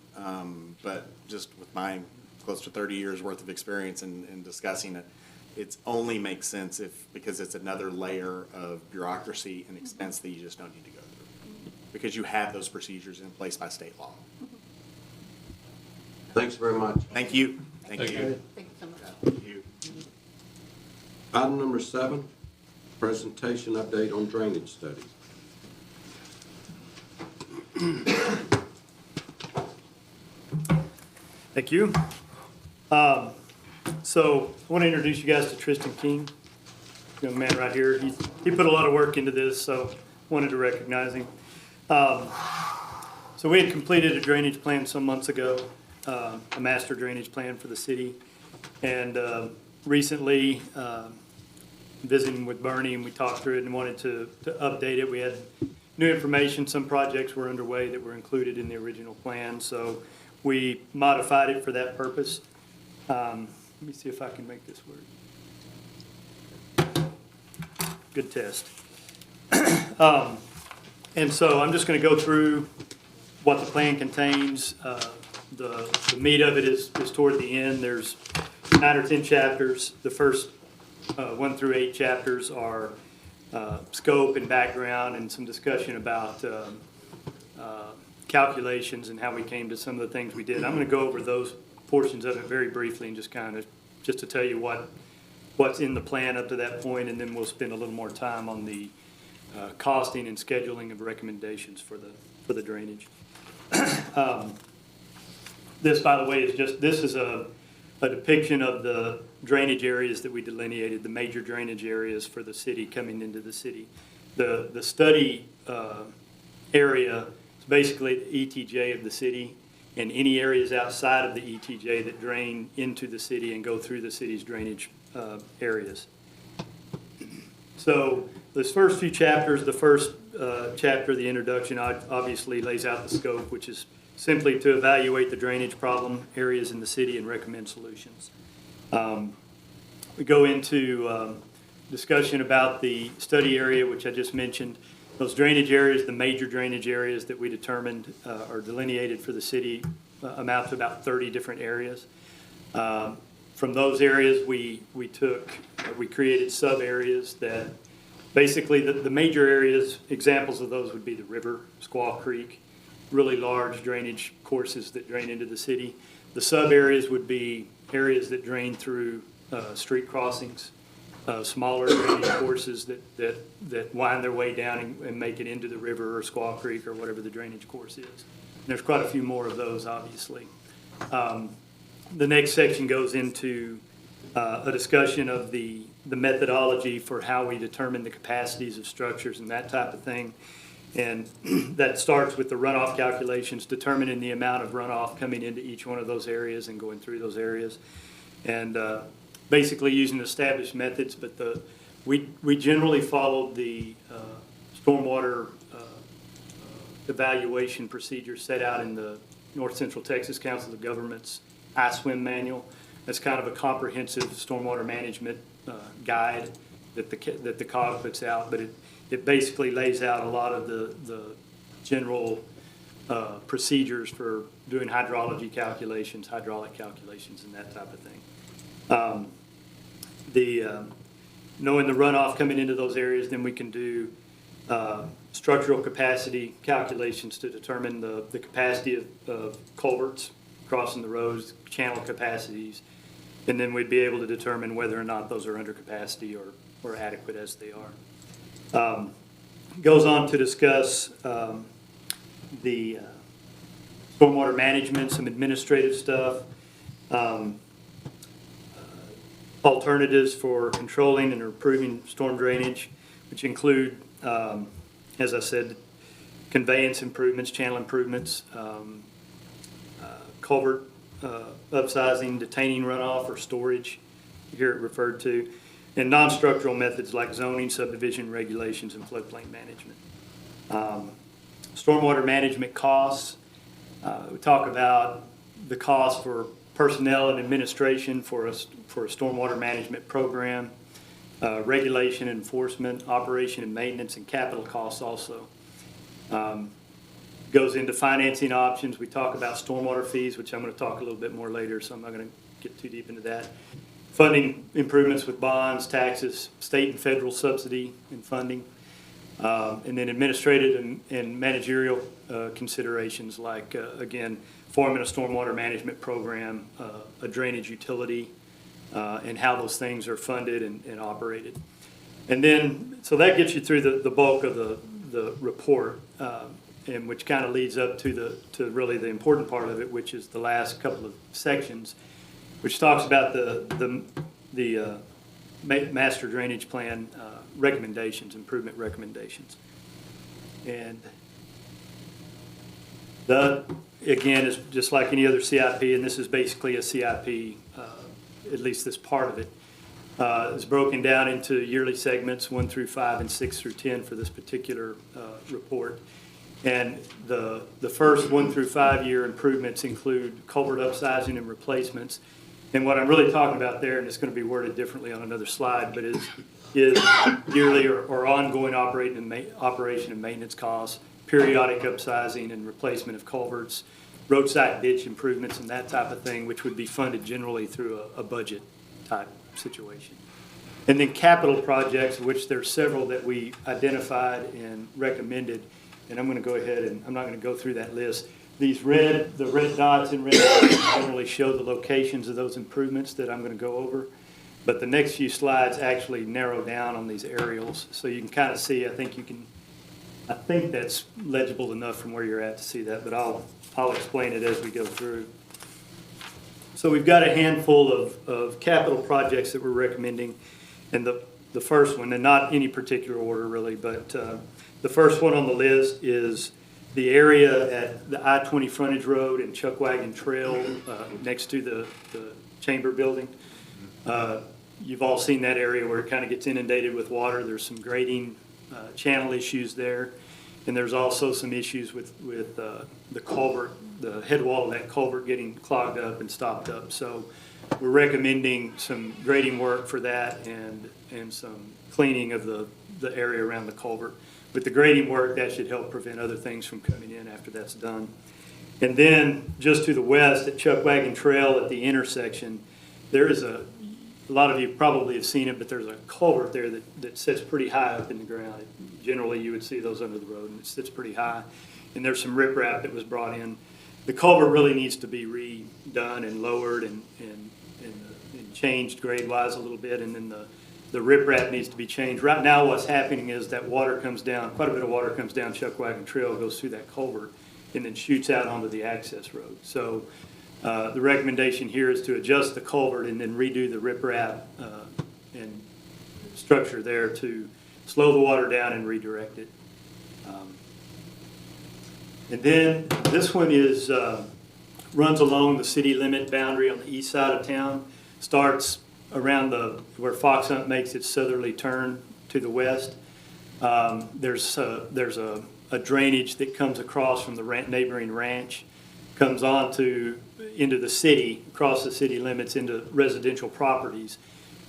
but just with my close to 30 years worth of experience in discussing it, it's only makes sense because it's another layer of bureaucracy and expense that you just don't need to go through, because you have those procedures in place by state law. Thanks very much. Thank you. Thank you. Thank you so much. Thank you. Item number 7, presentation update on drainage studies. Thank you. So I want to introduce you guys to Tristan King, young man right here. He put a lot of work into this, so wanted to recognize him. So we had completed a drainage plan some months ago, a master drainage plan for the city. And recently, visiting with Bernie, and we talked through it and wanted to update it. We had new information. Some projects were underway that were included in the original plan, so we modified it for that purpose. Let me see if I can make this work. Good test. And so I'm just going to go through what the plan contains. The meat of it is toward the end. There's 9 or 10 chapters. The first 1 through 8 chapters are scope and background and some discussion about calculations and how we came to some of the things we did. I'm going to go over those portions of it very briefly and just to tell you what's in the plan up to that point, and then we'll spend a little more time on the costing and scheduling of recommendations for the drainage. This, by the way, is a depiction of the drainage areas that we delineated, the major drainage areas for the city coming into the city. The study area is basically the ETJ of the city, and any areas outside of the ETJ that drain into the city and go through the city's drainage areas. So those first few chapters, the first chapter, the introduction, obviously lays out the scope, which is simply to evaluate the drainage problem areas in the city and recommend solutions. We go into discussion about the study area, which I just mentioned. Those drainage areas, the major drainage areas that we determined or delineated for the city amount to about 30 different areas. From those areas, we created sub-areas that basically the major areas, examples of those would be the river, Squaw Creek, really large drainage courses that drain into the city. The sub-areas would be areas that drain through street crossings, smaller drainage courses that wind their way down and make it into the river or Squaw Creek or whatever the drainage course is. And there's quite a few more of those, obviously. The next section goes into a discussion of the methodology for how we determine the capacities of structures and that type of thing. And that starts with the runoff calculations, determining the amount of runoff coming into each one of those areas and going through those areas. And basically using established methods, but we generally followed the stormwater evaluation procedures set out in the North Central Texas Council of Governments ISWIM manual. That's kind of a comprehensive stormwater management guide that the COG puts out, but it basically lays out a lot of the general procedures for doing hydrology calculations, hydraulic calculations, and that type of thing. Knowing the runoff coming into those areas, then we can do structural capacity calculations to determine the capacity of culverts crossing the roads, channel capacities, and then we'd be able to determine whether or not those are under capacity or adequate as they are. Goes on to discuss the stormwater management, some administrative stuff. alternatives for controlling and improving storm drainage, which include, as I said, conveyance improvements, channel improvements, culvert upsizing, detaining runoff or storage, you hear it referred to, and non-structural methods like zoning, subdivision regulations, and floodplain management. Stormwater management costs, we talk about the cost for personnel and administration for a stormwater management program, regulation, enforcement, operation and maintenance, and capital costs also. Goes into financing options. We talk about stormwater fees, which I'm going to talk a little bit more later, so I'm not going to get too deep into that. Funding improvements with bonds, taxes, state and federal subsidy and funding. And then administrative and managerial considerations like, again, forming a stormwater management program, a drainage utility, and how those things are funded and operated. And then, so that gets you through the bulk of the report, and which kind of leads up to really the important part of it, which is the last couple of sections, which talks about the master drainage plan recommendations, improvement recommendations. And again, is just like any other CIP, and this is basically a CIP, at least this part of it, is broken down into yearly segments 1 through 5 and 6 through 10 for this particular report. And the first 1 through 5 year improvements include culvert upsizing and replacements. And what I'm really talking about there, and it's going to be worded differently on another slide, but is yearly or ongoing operation and maintenance costs, periodic upsizing and replacement of culverts, roadside ditch improvements, and that type of thing, which would be funded generally through a budget type situation. And then capital projects, which there's several that we identified and recommended. And I'm going to go ahead and I'm not going to go through that list. The red dots in red generally show the locations of those improvements that I'm going to go over. But the next few slides actually narrow down on these aerials. So you can kind of see, I think that's legible enough from where you're at to see that, but I'll explain it as we go through. So we've got a handful of capital projects that we're recommending. And the first one, and not any particular order really, but the first one on the list is the area at the I-20 frontage road and Chuckwagon Trail next to the Chamber building. You've all seen that area where it kind of gets inundated with water. There's some grading channel issues there. And there's also some issues with the culvert, the head wall of that culvert getting clogged up and stopped up. So we're recommending some grading work for that and some cleaning of the area around the culvert. With the grading work, that should help prevent other things from coming in after that's done. And then just to the west at Chuckwagon Trail at the intersection, there is a lot of you probably have seen it, but there's a culvert there that sits pretty high up in the ground. Generally, you would see those under the road, and it sits pretty high. And there's some riprap that was brought in. The culvert really needs to be redone and lowered and changed grade-wise a little bit, and then the riprap needs to be changed. Right now, what's happening is that water comes down, quite a bit of water comes down Chuckwagon Trail, goes through that culvert, and then shoots out onto the access road. So the recommendation here is to adjust the culvert and then redo the riprap and structure there to slow the water down and redirect it. And then this one is runs along the city limit boundary on the east side of town, starts around where Fox Hunt makes its southerly turn to the west. There's a drainage that comes across from the neighboring ranch, comes into the city, across the city limits into residential properties,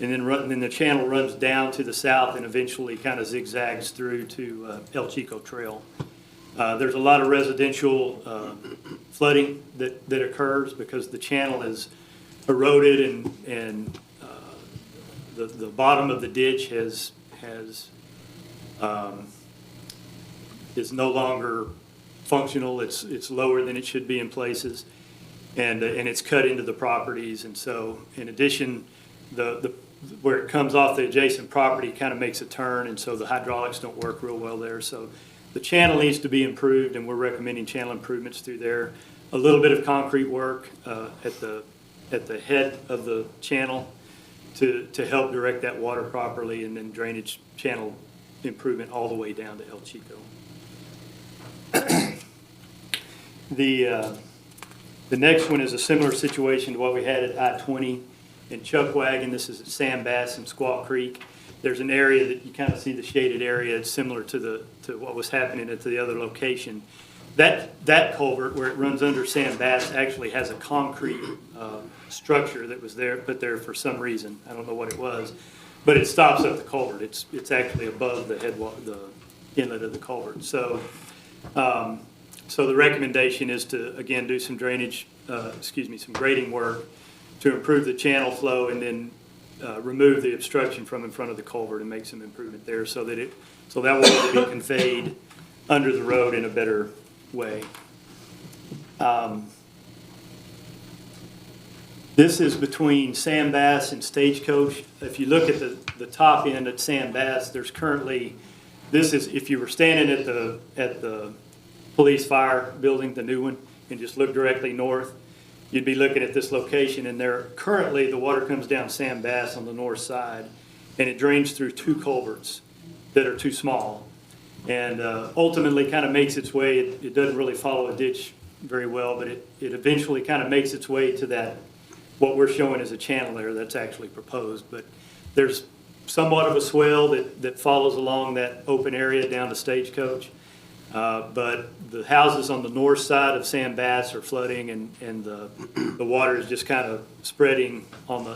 and then the channel runs down to the south and eventually kind of zigzags through to El Chico Trail. There's a lot of residential flooding that occurs because the channel is eroded and the bottom of the ditch is no longer functional. It's lower than it should be in places, and it's cut into the properties. And so, in addition, where it comes off the adjacent property kind of makes a turn, and so the hydraulics don't work real well there. So the channel needs to be improved, and we're recommending channel improvements through there. A little bit of concrete work at the head of the channel, to help direct that water properly, and then drainage channel improvement all the way down to El Chico. The next one is a similar situation to what we had at I-20 in Chuckwagon. This is at Sam Bass and Squaw Creek. There's an area that you kind of see the shaded area. It's similar to what was happening at the other location. That culvert where it runs under Sam Bass actually has a concrete structure that was put there for some reason. I don't know what it was, but it stops up the culvert. It's actually above the inlet of the culvert. So the recommendation is to, again, do some some grading work to improve the channel flow, and then remove the obstruction from in front of the culvert and make some improvement there so that water will be conveyed under the road in a better way. This is between Sam Bass and Stagecoach. If you look at the top end at Sam Bass, there's currently, if you were standing at the police fire building, the new one, and just look directly north, you'd be looking at this location, and there currently the water comes down Sam Bass on the north side, and it drains through two culverts that are too small, and ultimately kind of makes its way. It doesn't really follow a ditch very well, but it eventually kind of makes its way to that, what we're showing as a channel there that's actually proposed. But there's somewhat of a swell that follows along that open area down to Stagecoach. But the houses on the north side of Sam Bass are flooding, and the water is just kind of spreading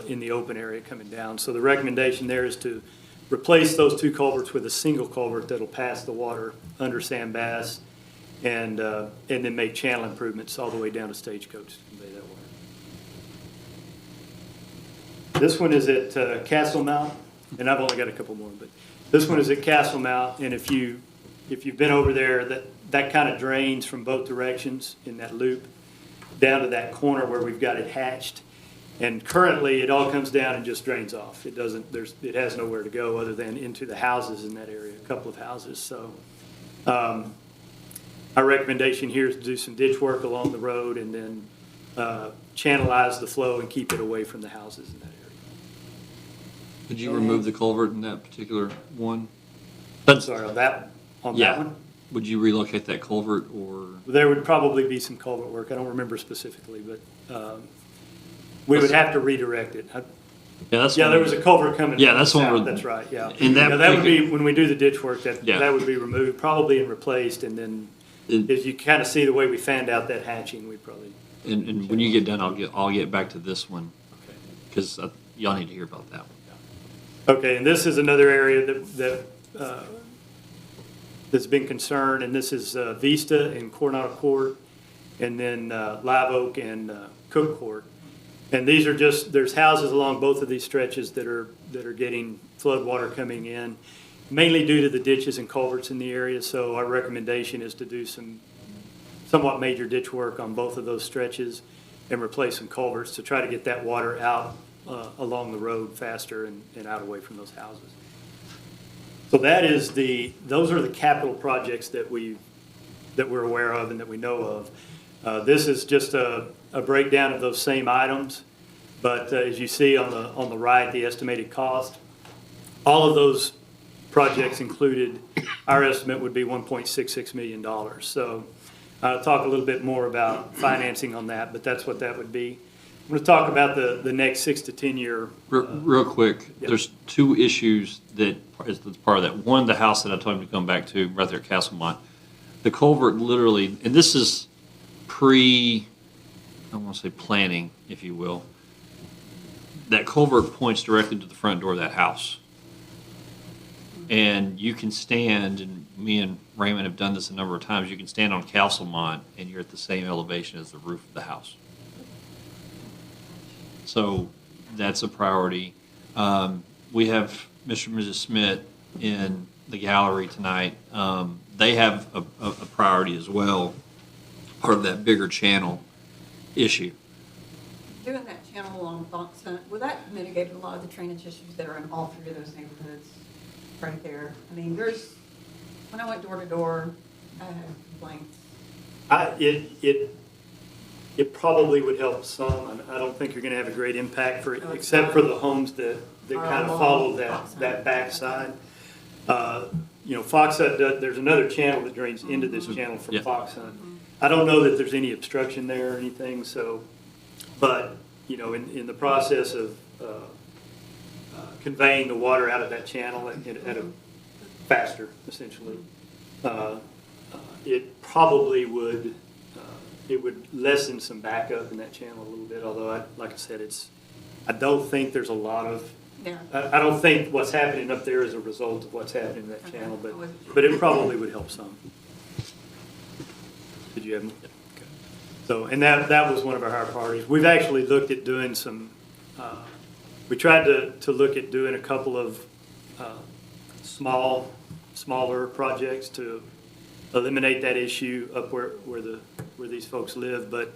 in the open area coming down. So the recommendation there is to replace those two culverts with a single culvert that'll pass the water under Sam Bass, and then make channel improvements all the way down to Stagecoach to convey that water. This one is at Castle Mount, and I've only got a couple more, but this one is at Castle Mount, and if you've been over there, that kind of drains from both directions in that loop down to that corner where we've got it hatched. And currently, it all comes down and just drains off. It has nowhere to go other than into the houses in that area, a couple of houses. So our recommendation here is to do some ditch work along the road, and then channelize the flow and keep it away from the houses in that area. Could you remove the culvert in that particular one? I'm sorry, on that one? Would you relocate that culvert, or? There would probably be some culvert work. I don't remember specifically, but we would have to redirect it. Yeah, there was a culvert coming. Yeah, that's one. South. That's right, yeah. That would be, when we do the ditch work, that would be removed probably and replaced, and then as you kind of see the way we fanned out that hatching, we probably. And when you get done, I'll get back to this one, because y'all need to hear about that one. Okay, and this is another area that's been concerned, and this is Vista and Coronado Court, and then Live Oak and Cook Court. And these are there's houses along both of these stretches that are getting flood water coming in, mainly due to the ditches and culverts in the area. So our recommendation is to do some somewhat major ditch work on both of those stretches and replace some culverts to try to get that water out along the road faster and out away from those houses. So those are the capital projects that we're aware of and that we know of. This is just a breakdown of those same items, but as you see on the right, the estimated cost, all of those projects included, our estimate would be $1.66 million. So I'll talk a little bit more about financing on that, but that's what that would be. I'm going to talk about the next 6 to 10 year. Real quick, yeah. There's two issues that is part of that. One, the house that I told him to come back to right there at Castlemont. The culvert literally, and this is I want to say planning, if you will. That culvert points directly to the front door of that house. And you can stand, and me and Raymond have done this a number of times, you can stand on Castlemont and you're at the same elevation as the roof of the house. So that's a priority. We have Mr. and Mrs. Smith in the gallery tonight. They have a priority as well, part of that bigger channel issue. Doing that channel along Foxhunt, will that mitigate a lot of the drainage issues that are in all three of those neighborhoods right there? I mean, when I went door to door, I had complaints. It probably would help some. I don't think you're gonna have a great impact for, except for the homes that kind of follow that backside. You know, Fox Hunt, there's another channel that drains into this channel from Yeah. Fox Hunt. I don't know that there's any obstruction there or anything, so, but, you know, in the process of conveying the water out of that channel at a faster, essentially, it probably would, it would lessen some backup in that channel a little bit, although like I said, I don't think there's a lot of, Yeah. I don't think what's happening up there is a result of what's happening in that channel, but it probably would help some. Did you have? Okay. So, and that was one of our higher priorities. We've actually looked at doing some, we tried to look at doing a couple of smaller projects to eliminate that issue up where these folks live, but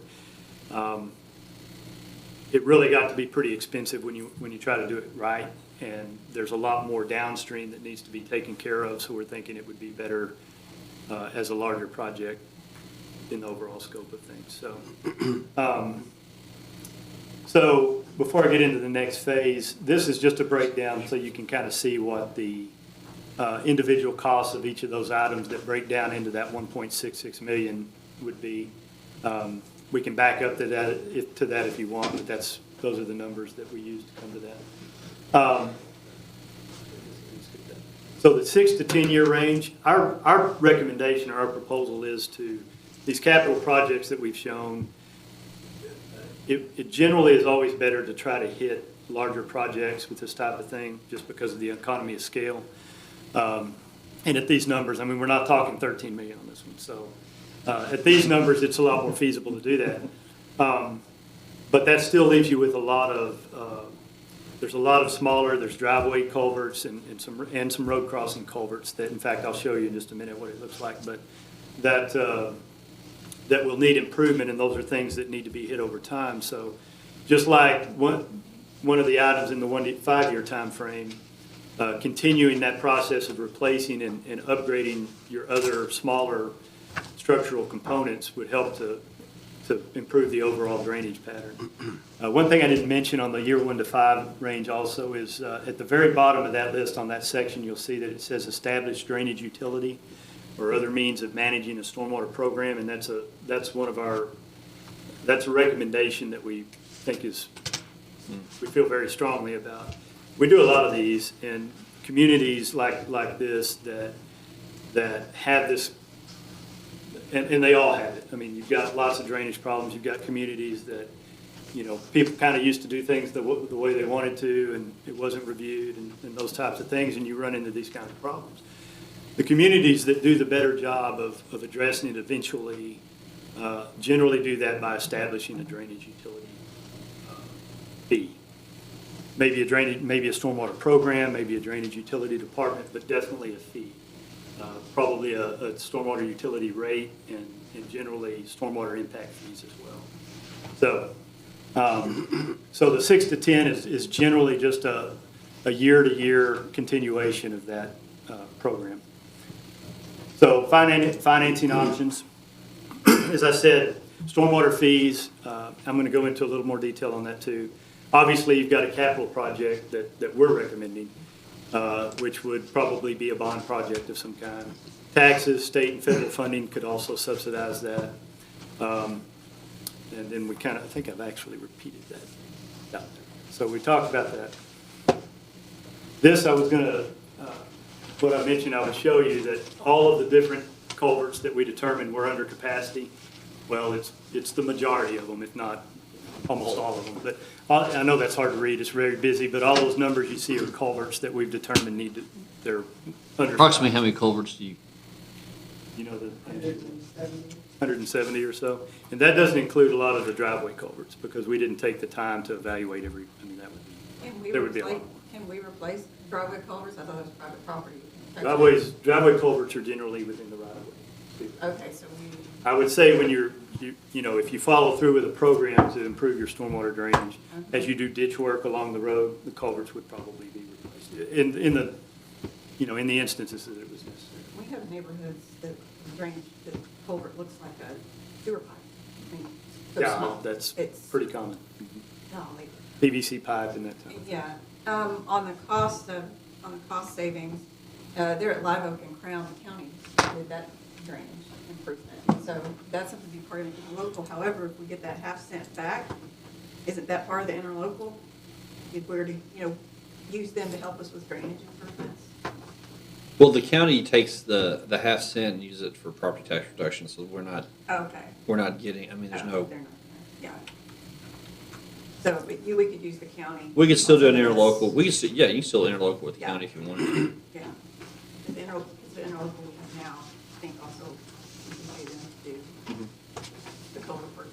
it really got to be pretty expensive when you try to do it right, and there's a lot more downstream that needs to be taken care of, so we're thinking it would be better as a larger project in the overall scope of things. So before I get into the next phase, this is just a breakdown so you can kind of see what the individual costs of each of those items that break down into that 1.66 million would be. We can back up to that if you want, but those are the numbers that we use to come to that. So the 6 to 10 year range, our recommendation or our proposal is to these capital projects that we've shown. It generally is always better to try to hit larger projects with this type of thing, just because of the economy of scale. And at these numbers, I mean, we're not talking 13 million on this one, so. At these numbers, it's a lot more feasible to do that. But that still leaves you with a lot of, there's a lot of smaller, there's driveway culverts and some road crossing culverts that, in fact, I'll show you in just a minute what it looks like, but that will need improvement, and those are things that need to be hit over time. So just like one of the items in the 1 to 5 year time frame, continuing that process of replacing and upgrading your other smaller structural components would help to improve the overall drainage pattern. One thing I didn't mention on the year 1 to 5 range also is at the very bottom of that list on that section, you'll see that it says established drainage utility or other means of managing a stormwater program, and that's a recommendation that we think we feel very strongly about. We do a lot of these, and communities like this that have this. And they all have it. I mean, you've got lots of drainage problems. You've got communities that, you know, people kind of used to do things the way they wanted to, and it wasn't reviewed and those types of things, and you run into these kind of problems. The communities that do the better job of addressing it eventually generally do that by establishing a drainage utility fee. Maybe a stormwater program, maybe a drainage utility department, but definitely a fee. Probably a stormwater utility rate and generally stormwater impact fees as well. So the 6 to 10 is generally just a year-to-year continuation of that program. So financing options, as I said, stormwater fees, I'm going to go into a little more detail on that too. Obviously, you've got a capital project that we're recommending, which would probably be a bond project of some kind. Taxes, state and federal funding could also subsidize that. And then I think I've actually repeated that out there. So we talked about that. This, what I mentioned, I would show you that all of the different culverts that we determined were under capacity, well, it's the majority of them, if not almost all of them. But I know that's hard to read, it's very busy, but all those numbers you see are culverts that we've determined they're under. Approximately how many culverts do you? You know, 170 or so. And that doesn't include a lot of the driveway culverts, because we didn't take the time to evaluate that would be, there would be a lot more. Can we replace driveway culverts? I thought it was private property. Driveway culverts are generally within the right of way. Okay, so I would say when you know, if you follow through with a program to improve your stormwater drainage, as you do ditch work along the road, the culverts would probably be replaced in the instances that it was necessary. we have neighborhoods that drainage, the culvert looks like a sewer pipe. mean, so Yeah, small. that's It's, pretty common. golly. PVC pipe and that type of. Yeah, on the cost savings, they're at Live Oak and Crown County did that drainage improvement. So that's something to be part of the local. However, if we get that half-cent back, isn't that part of the interlocal? If we were to, use them to help us with drainage improvements? Well, the county takes the half cent and uses it for property tax reduction, so we're not Okay. getting, I mean, there's Oh, no, they're not, yeah. So, but we could use the county. we could still do an on some of interlocal, this. we can, yeah, you can still interlocal with the Yeah. county if you wanted to. Yeah. The interlocal we have now, I think also we can pay them to do the culvert.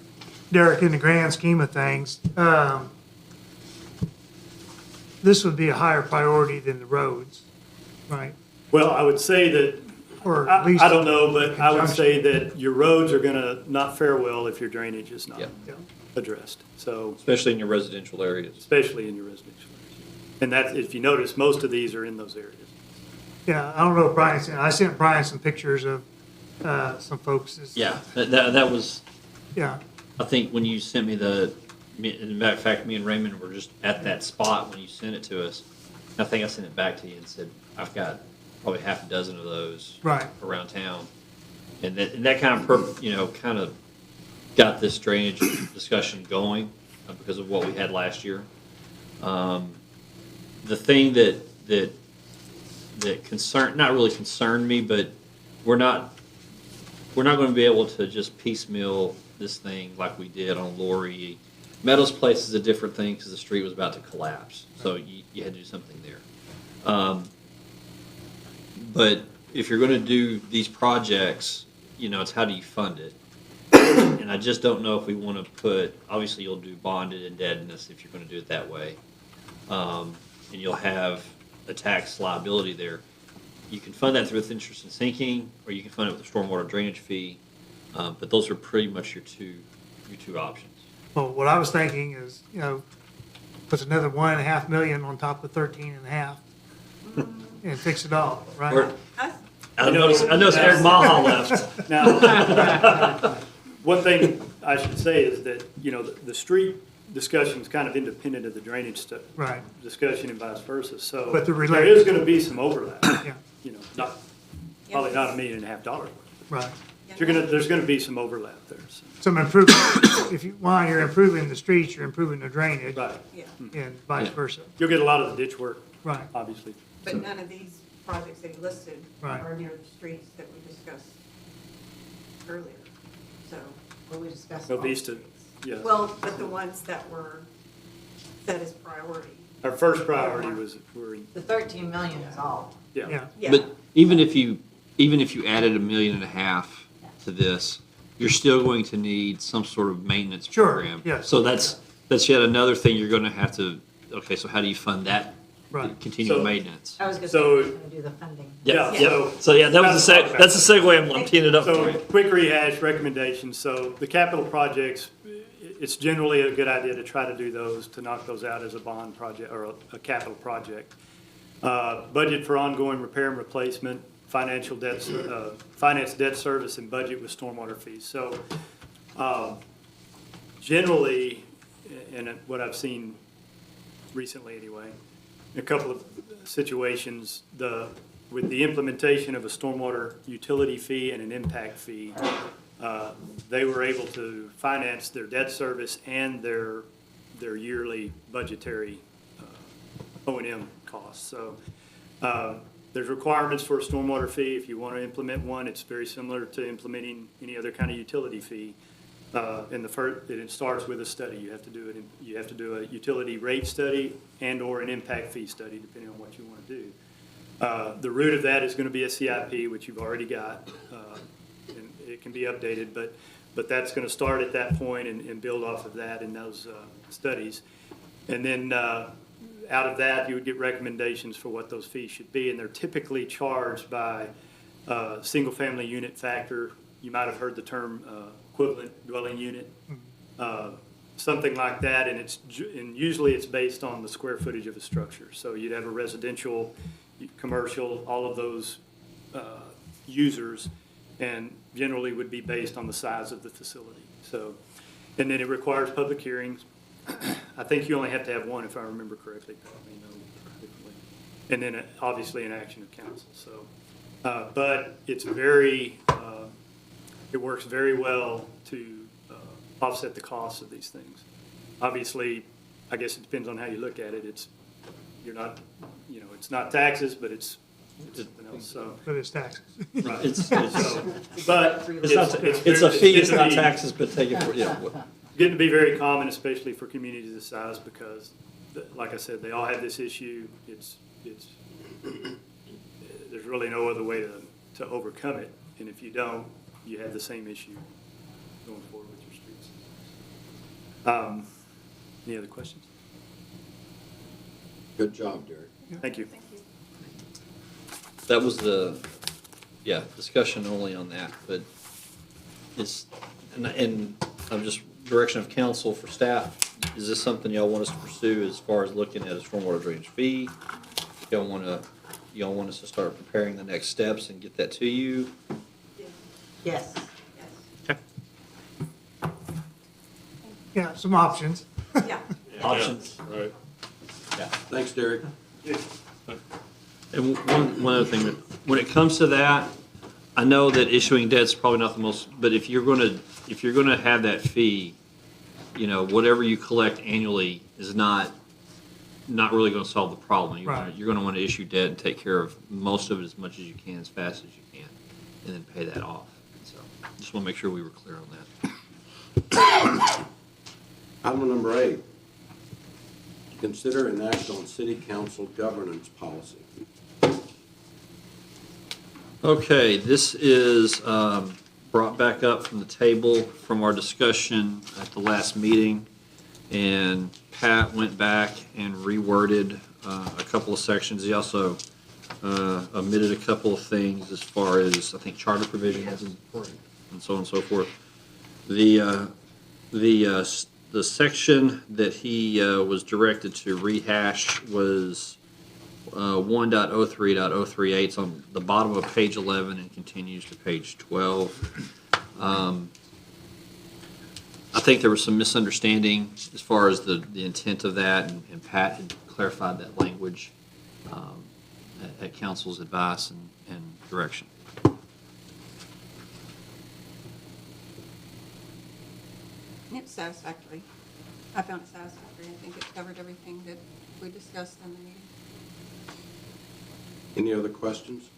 Derek, in the grand scheme of things, this would be a higher priority than the roads, right? Well, I would say that, Or at least. I don't know, but I would conjunction. say that your roads are gonna not fare well if your drainage is not Yeah. Yeah. addressed. So, Especially in your residential areas. especially in your residential areas. And that's, if you notice, most of these are in those areas. Yeah, I don't know if Brian sent, I sent Brian some pictures of, some folks. Yeah, that was, Yeah, I think when you sent me in fact, me and Raymond were just at that spot when you sent it to us. I think I sent it back to you and said, I've got probably half a dozen of those right. around town. And that kind of, kind of got this drainage discussion going because of what we had last year. The thing that not really concerned me, but we're not going to be able to just piecemeal this thing like we did on Lori. Meadows Place is a different thing because the street was about to collapse, so you had to do something there. But if you're going to do these projects, it's how do you fund it? And I just don't know if we want to obviously you'll do bonded indebtedness if you're going to do it that way. And you'll have a tax liability there. You can fund that through with interest and sinking, or you can fund it with a stormwater drainage fee. But those are pretty much your two options. Well, what I was thinking is, puts another 1.5 million on top of 13.5 and fix it all, right? Or- Us? I noticed Eric Maha left. Now, one thing I should say is that, the street discussion is kind of independent of the drainage Right, discussion and vice versa. So But they're there related. is going to be some overlap, yeah, probably not $1.5 million. right. There's going to be some overlap there. So. Some improvement, while you're improving the streets, you're improving the drainage Right. Yeah, and vice versa, You'll get a lot of the ditch work, right. obviously. but none of these projects that he listed Right. are near the streets that we discussed earlier, so. What we discussed. No all Vista, streets. yeah. Well, but the ones that were set as priority. Our first priority were in, The 13 million is all. yeah. Yeah, Yeah. But even if you added $1.5 million to this, you're still going to need some sort of maintenance Sure, program. yes. So that's yet another thing you're going to have to. Okay, so how do you fund that? right. Continued So- maintenance. I was gonna say, So- we're gonna do the funding. Yeah, Yep. so- So yeah, that's a segue. I'm teeing it up for So, you. quick rehash recommendations. So the capital projects, it's generally a good idea to try to do those, to knock those out as a bond project or a capital project. Budget for ongoing repair and replacement, finance debt service, and budget with stormwater fees. So, generally, and what I've seen recently anyway, in a couple of situations, with the implementation of a stormwater utility fee and an impact fee, they were able to finance their debt service and their yearly budgetary O&M costs. So there's requirements for a stormwater fee. If you want to implement one, it's very similar to implementing any other kind of utility fee. It starts with a study. You have to do a utility rate study and/or an impact fee study, depending on what you want to do. The root of that is going to be a CIP, which you've already got, and it can be updated, but that's going to start at that point and build off of that in those studies. And then out of that, you would get recommendations for what those fees should be, and they're typically charged by single-family unit factor. You might have heard the term equivalent dwelling unit, something like that, and usually it's based on the square footage of a structure. So you'd have a residential, commercial, all of those users, and generally would be based on the size of the facility. So, and then it requires public hearings. I think you only have to have one, if I remember correctly. Pat may know differently. And then obviously an action of council, so. But it's very, it works very well to offset the costs of these things. Obviously, I guess it depends on how you look at it. It's, you're not, you know, it's not taxes, but it's something else, so. But it's taxes. Right. It's But it's a fee, it's not taxes, but take it for, yeah. Getting to be very common, especially for communities this size, because, like I said, they all have this issue. It's, there's really no other way to overcome it. And if you don't, you have the same issue going forward with your streets. Any other questions? Good job, Derek. Thank you. That was the, yeah, discussion only on that, but it's, and I'm just, direction of council for staff, is this something y'all want us to pursue as far as looking at a stormwater drainage fee? Y'all want us to start preparing the next steps and get that to you? Yes. Yeah, some options. Yeah. Options? Right. Yeah. Thanks, Derek. And one other thing, that when it comes to that, I know that issuing debt's probably not the most, but if you're gonna have that fee, you know, whatever you collect annually is not really gonna solve the problem. Right. You're gonna wanna issue debt and take care of most of it as much as you can, as fast as you can, and then pay that off. So, just wanna make sure we were clear on that. Item number 8, to consider and act on city council governance policy. Okay, this is brought back up from the table from our discussion at the last meeting. And Pat went back and reworded a couple of sections. He also omitted a couple of things as far as, I think, charter provisions and so on and so forth. The section that he was directed to rehash was 1.03.038. It's on the bottom of page 11 and continues to page 12. I think there was some misunderstanding as far as the intent of that, and Pat had clarified that language at council's advice and direction. It's satisfactory. I found it satisfactory. I think it covered everything that we discussed in the meeting. Any other questions?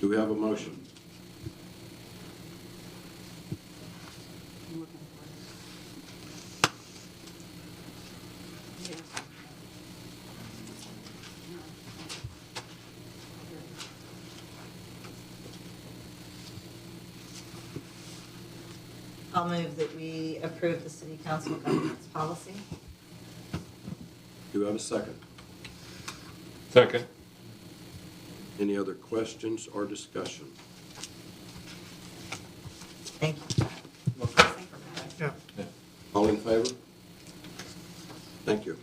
Do we have a motion? I'm looking for it. Yes. I'll move that we approve the city council governance policy. Do we have a second? Second. Any other questions or discussion? Thank you. Yeah. All in favor? Thank you.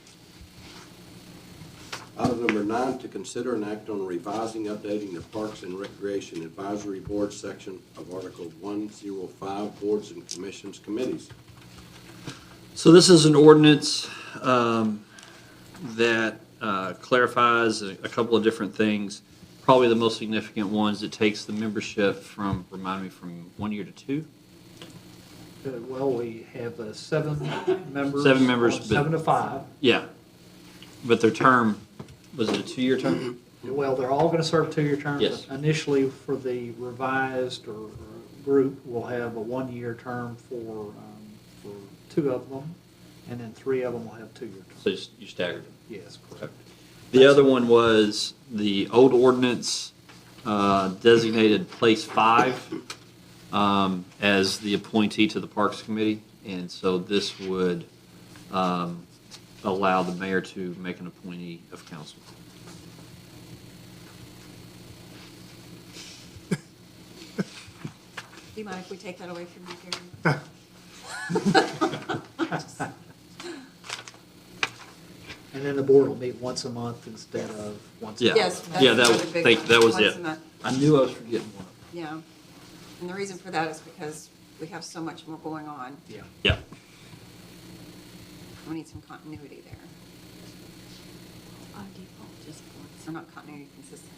Item number 9, to consider and act on revising, updating the Parks and Recreation Advisory Board section of Article 105, Boards and Commissions Committees. So this is an ordinance that clarifies a couple of different things. Probably the most significant ones, it takes the membership from, remind me, from 1 year to 2? Well, we have 7 members. 7 members, or but- 7 to 5. Yeah. But their term, was it a 2-year term? Well, they're all going to serve 2-year terms. Yes. Initially, for the revised or group, we'll have a 1-year term for 2 of them, and then 3 of them will have 2-year terms. So you staggered them? Yes, correct. The other one was the old ordinance designated place 5 as the appointee to the Parks Committee. And so this would allow the mayor to make an appointee of council. Do you mind if we take that away from you, Gary? And then the board will meet once a month instead of once a Yeah. month. Yes, that's Yeah, that another was- big thank- one. that was Once it. a month. I knew I was forgetting one. Yeah, and the reason for that is because We have so much more going on. Yeah. We need some continuity there. Or not continuity, consistency.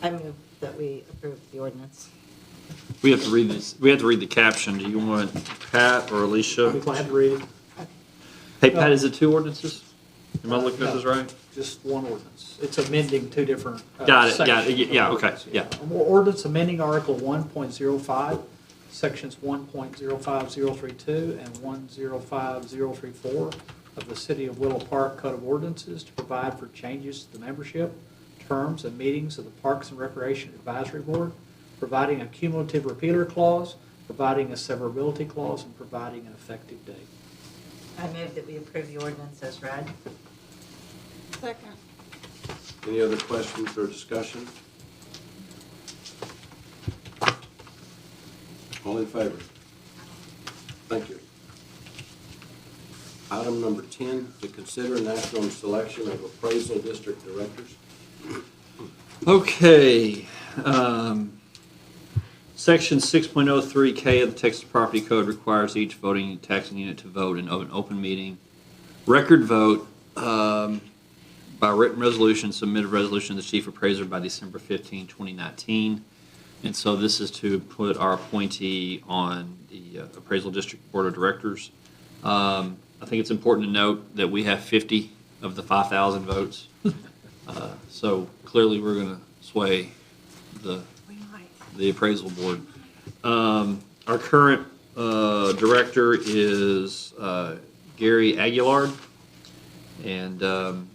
I move that we approve the ordinance. We have to read this, we have to read the caption. Do you want Pat or Alicia? I'll be glad to read it. Hey, Pat, is it two ordinances? Am I looking at this No, right? Just one ordinance. It's amending two different. Got it, sections of yeah, okay, ordinance, yeah. Ordinance amending Article 1.05, Sections 1.05032 and 1.05034 of the City of Willow Park Code of Ordinances to provide for changes to the membership, terms, and meetings of the Parks and Recreation Advisory Board, providing a cumulative repealer clause, providing a severability clause, and providing an effective date. I move that we approve the ordinance as read. Second. Any other questions or discussion? All in favor? Thank you. Item number 10, to consider and act on selection of appraisal district directors. Okay, Section 6.03K of the Texas Property Code requires each voting and taxing unit to vote in an open meeting. Record vote by written resolution, submitted resolution to the chief appraiser by December 15, 2019. And so this is to put our appointee on the Appraisal District Board of Directors. I think it's important to note that we have 50 of the 5,000 votes. So clearly, we're going to sway the appraisal board. Our current director is Gary Aguilard, and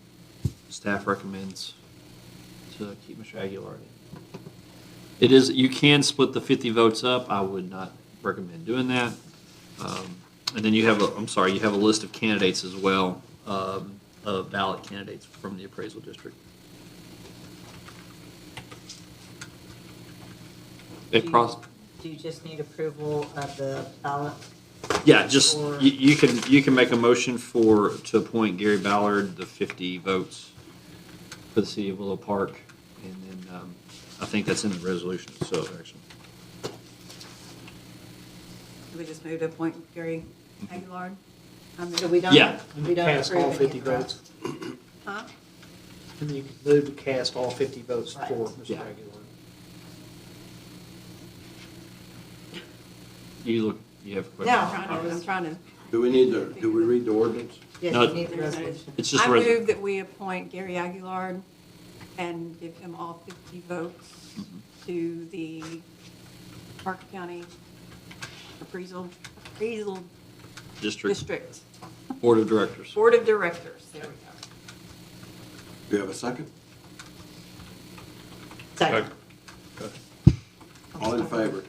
staff recommends to keep Mr. Aguilard in. It is, you can split the 50 votes up. I would not recommend doing that. And then you have you have a list of candidates as well, of ballot candidates from the appraisal district. Do you just need approval of the ballot? Yeah, just, Or- you can make a motion to appoint Gary Ballard, the 50 votes for the city of Willow Park, and then, I think that's in the resolution itself, actually. Do we just move to appoint Gary Aguilar? So we don't, Yeah. we don't Cast all approve 50 any of that? votes. Huh? And then you can move to cast all 50 votes Right. for Mr. Yeah. Aguilar. You have a No, question? I'm trying to. Do we read the ordinance? Yes, No. you need the resolution. It's just I a res- move that we appoint Gary Aguilar and give him all 50 votes to the Parker County Appraisal district District board of directors. Board of Directors. There we go. Do you have a second? Second. All in favor?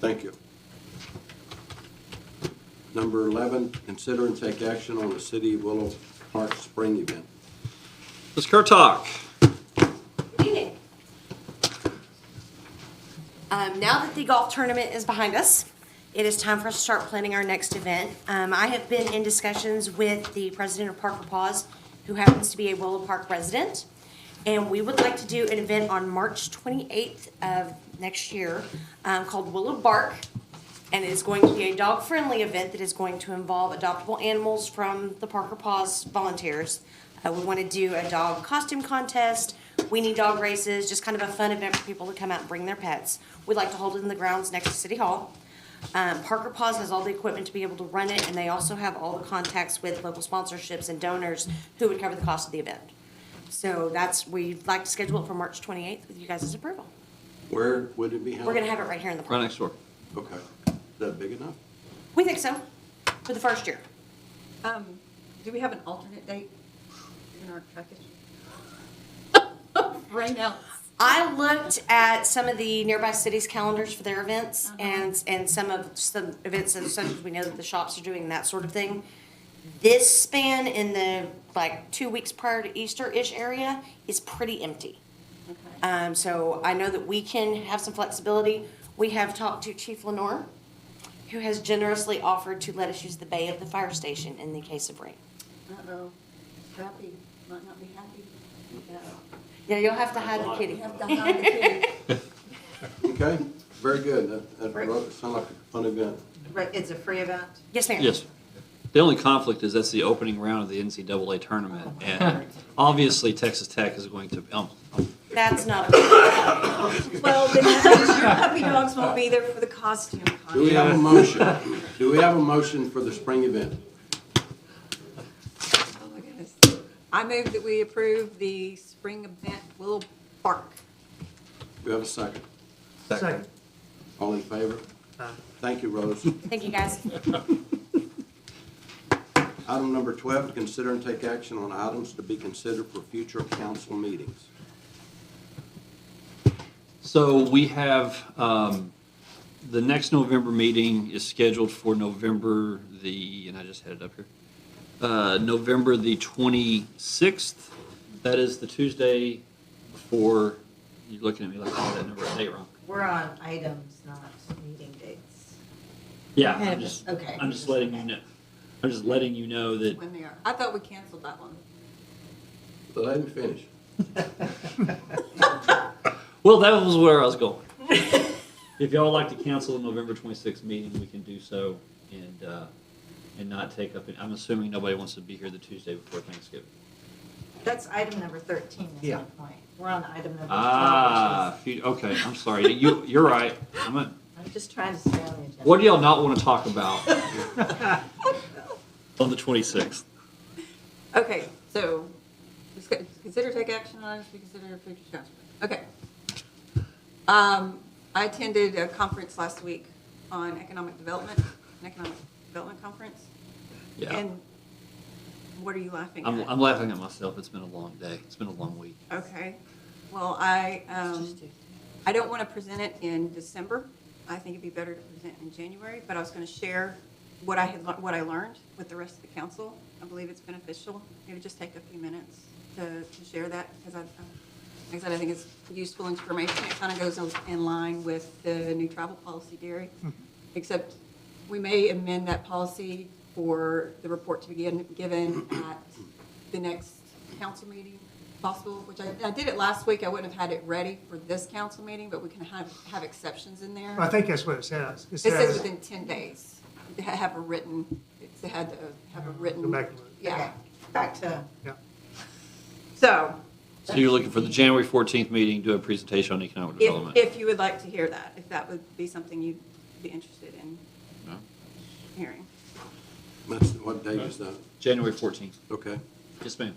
Thank you. Number 11, consider and take action on the City of Willow Park Spring event. Ms. Kurtak. Good evening. Now that the golf tournament is behind us, it is time for us to start planning our next event. I have been in discussions with the president of Parker Paws, who happens to be a Willow Park resident, and we would like to do an event on March 28th of next year called Willow Bark, and it is going to be a dog-friendly event that is going to involve adoptable animals from the Parker Paws volunteers. We want to do a dog costume contest, weenie dog races, just kind of a fun event for people to come out and bring their pets. We'd like to hold it in the grounds next to City Hall. Parker Paws has all the equipment to be able to run it, and they also have all the contacts with local sponsorships and donors who would cover the cost of the event. So we'd like to schedule it for March 28th with you guys' approval. Where would it be held? We're going to have it right here in the Right park. next door. Okay. Is that big enough? We think so, for the first year. Do we have an alternate date in our package? Right now. I looked at some of the nearby cities' calendars for their events and some events that such as we know that the shops are doing, that sort of thing. This span in the 2 weeks prior to Easter-ish area is pretty empty. So I know that we can have some flexibility. We have talked to Chief Lenore, who has generously offered to let us use the bay of the fire station in the case of rain. Uh-oh. Happy, might not be happy. Yeah, you'll have to hide the kitty. Okay, very good. That sounds like a fun event. Right, it's a free event? Yes, ma'am. Yes. The only conflict is that's the opening round of the NCAA tournament, and obviously Texas Tech is going to, That's not a. Well, then that means your puppy dogs won't be there for the costume Do we have a motion? Do we have a motion for the spring event? Oh my goodness. I move that we approve the spring event Willow Park. Do we have a second? Second. All in favor? Thank you, Rose. Thank you, guys. Item number 12, to consider and take action on items to be considered for future council meetings. So we have, the next November meeting is scheduled for November and I just had it up here, November the 26th. That is the Tuesday before, you're looking at me like I had that number date wrong. We're on items, not meeting dates. Yeah, Okay. I'm just letting you know. I'm just letting you know that, When they are. I thought we canceled that one. But let me finish. well, that was where I was going. If y'all would like to cancel the November 26th meeting, we can do so and not take up, I'm assuming nobody wants to be here the Tuesday before Thanksgiving. That's item number 13 is Yeah. my point. We're on item number 12. Okay, I'm sorry. You're right. I'm just trying to stay on the agenda. What do y'all not want to talk about on the 26th? Okay, so consider take action on items to be considered future council. Okay. I attended a conference last week on economic development, an economic development conference. Yeah. And what are you laughing at? I'm laughing at myself. It's been a long day. It's been a long week. Okay. Well, I don't want to present it in December. I think it'd be better to present in January, but I was going to share what I learned with the rest of the council. I believe it's beneficial. It would just take a few minutes to share that because like I said, I think it's useful information. It kind of goes in line with the new travel policy, Gary, except we may amend that policy for the report to be given at the next council meeting, possible, which I did it last week. I wouldn't have had it ready for this council meeting, but we can have exceptions in there. I think that's what it says. It says within 10 days, to have a written, it had to have a written. Go back and look. Yeah. Okay, back to, Yeah. So, So you're looking for the January 14th meeting, do a presentation on economic development? if you would like to hear that, if that would be something you'd be interested in No? hearing. What date is that? January 14th. Okay. Yes, ma'am.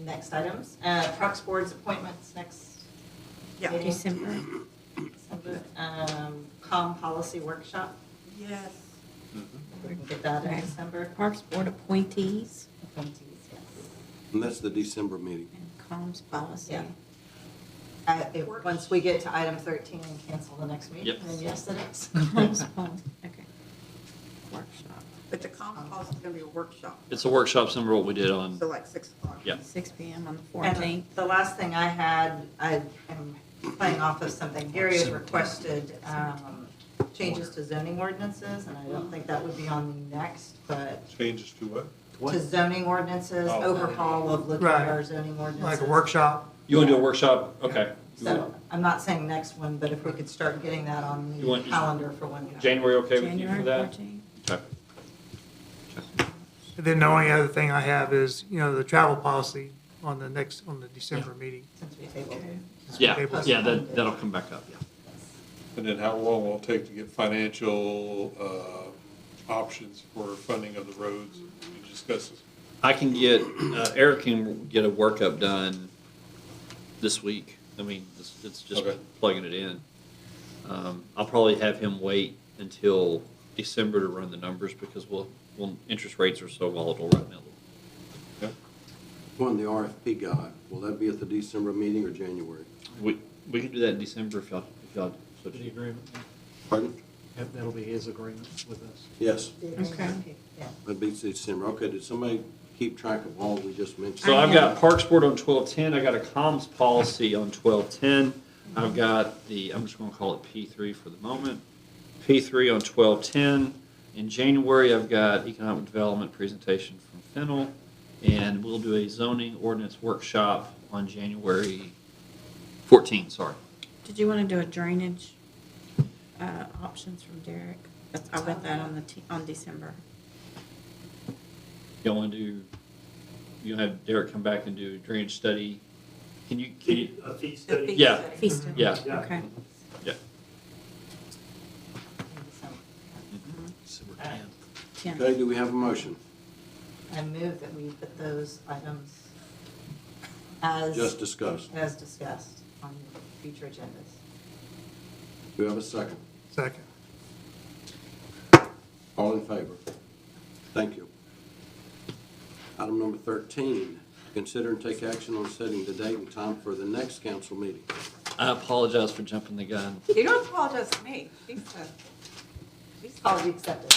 next items. Parks Board's appointments next Yeah. meeting. December. December. Com Policy Workshop. Yes. We can get that in December. Parks Board appointees Appointees, yes. And that's the December meeting. and comms policy. Yeah. Once we get to item 13 and cancel the next meeting, Yep. then yes, it is. Comms policy, okay. Workshop, But the common policy is going to be a workshop, It's a workshop similar to what we did on, so like 6 o'clock. yeah. 6 PM on the And 14th. the last thing I had, I am playing off of something Gary has requested, changes to zoning ordinances, and I don't think that would be on the next, but Changes to what? to zoning ordinances, Oh. overhaul of looking Right. at our zoning ordinances. Like a workshop. You want to do a workshop? Okay. So, I'm not saying next one, but if we could start getting that on You the want- calendar for when. January okay with you January for that? 14th. Okay. And then the only other thing I have is, the travel policy on the December meeting. Since we tabled it. Yeah, Table. yeah, that'll come back up, yeah. And then how long will it take to get financial options for funding of the roads? We discussed this. I can get, Eric can get a workup done this week. I mean, it's just Okay. plugging it in. I'll probably have him wait until December to run the numbers because interest rates are so volatile right now. When the RFP guy, will that be at the December meeting or January? We can do that in December if y'all so The choose. agreement, Pardon? that'll be his agreement with us. Yes, Okay. Yeah. that'd be December. Okay, did somebody keep track of all we just mentioned? So I've got Parks Board on 1210, I got a comms policy on 1210, I've got I'm just gonna call it P3 for the moment. P3 on 1210. In January, I've got economic development presentation from Fennel. And we'll do a zoning ordinance workshop on January 14, sorry. Did you want to do a drainage options from Derek? I read that on December. Y'all want to do, you'll have Derek come back and do a drainage study? Can you, A fee study. yeah, Fee study. yeah, Yeah. Okay. yeah. December 10th. 10. Okay, do we have a motion? I move that we put those items as. Just discussed. As discussed on future agendas. Do we have a second? Second. All in favor? Thank you. Item number 13, consider and take action on setting the date and time for the next council meeting. I apologize for jumping the gun. You don't apologize to me. She's Apology accepted.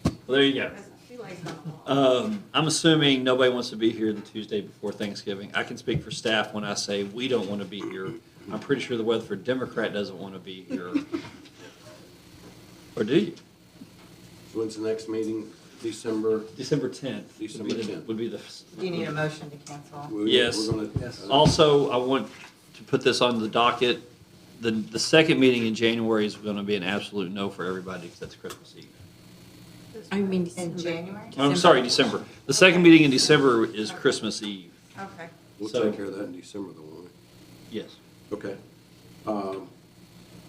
Well, there you go. she lays down the law. I'm assuming nobody wants to be here the Tuesday before Thanksgiving. I can speak for staff when I say we don't want to be here. I'm pretty sure the Weatherford Democrat doesn't want to be here. Or do you? When's the next meeting? December? December 10th. December 10th. Would be the. Do you need a motion to cancel? Yes. We're gonna, Also, I want to put this on the docket. The second meeting in January is going to be an absolute no for everybody because that's Christmas Eve. I mean In December. January? I'm sorry, December. The second meeting in December is Christmas Eve. Okay. We'll So- take care of that in December, though, won't Yes. we? Okay.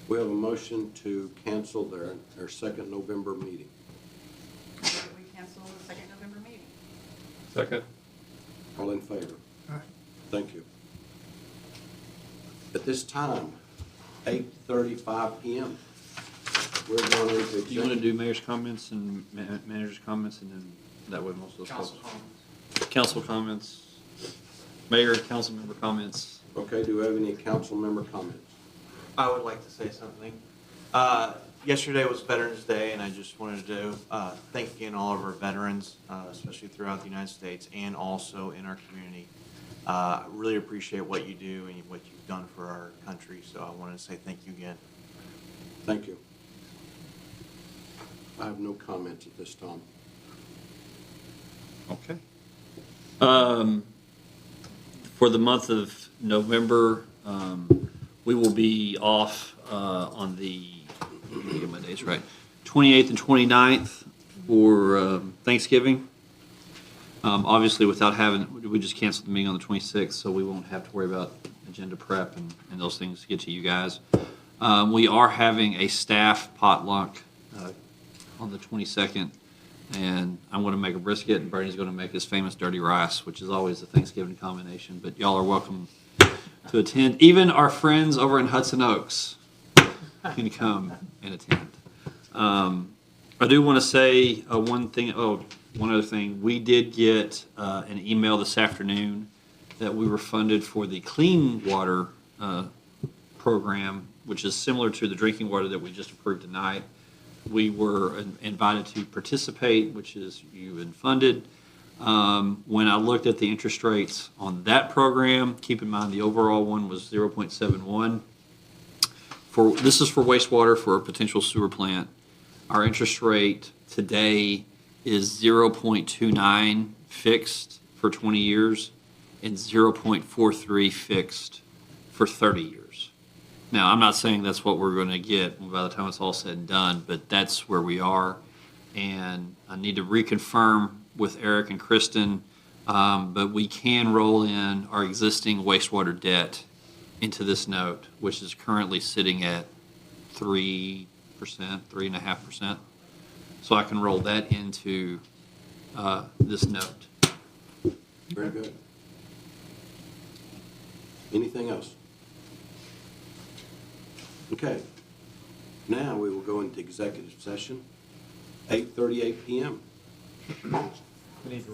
We have a motion to cancel their second November meeting. We cancel the second November meeting. Second. All in favor? Aye. Thank you. At this time, 8:35 PM, we're going into Do you want to executive. do mayor's comments and manager's comments, and then that way most of those folks. Council comments, mayor, council member comments. Okay, do we have any council member comments? I would like to say something. Yesterday was Veterans Day, and I just wanted to thank again all of our veterans, especially throughout the United States and also in our community. I really appreciate what you do and what you've done for our country, so I wanted to say thank you again. Thank you. I have no comments at this time. Okay. For the month of November, we will be off on the, let me get my dates right, 28th and 29th for Thanksgiving. Obviously, without having, we just canceled the meeting on the 26th, so we won't have to worry about agenda prep and those things to get to you guys. We are having a staff potluck on the 22nd, and I'm going to make a brisket, and Bernie's going to make his famous dirty rice, which is always a Thanksgiving combination, but y'all are welcome to attend. Even our friends over in Hudson Oaks can come and attend. I do want to say one other thing. We did get an email this afternoon that we were funded for the clean water program, which is similar to the drinking water that we just approved tonight. We were invited to participate, which is you've been funded. When I looked at the interest rates on that program, keep in mind the overall one was 0.71. This is for wastewater for a potential sewer plant. Our interest rate today is 0.29 fixed for 20 years and 0.43 fixed for 30 years. Now, I'm not saying that's what we're going to get by the time it's all said and done, but that's where we are. And I need to reconfirm with Eric and Kristen, but we can roll in our existing wastewater debt into this note, which is currently sitting at 3%, 3.5%. So I can roll that into this note. Very good. Anything else? Okay. Now we will go into executive session, 8:38 PM. We need to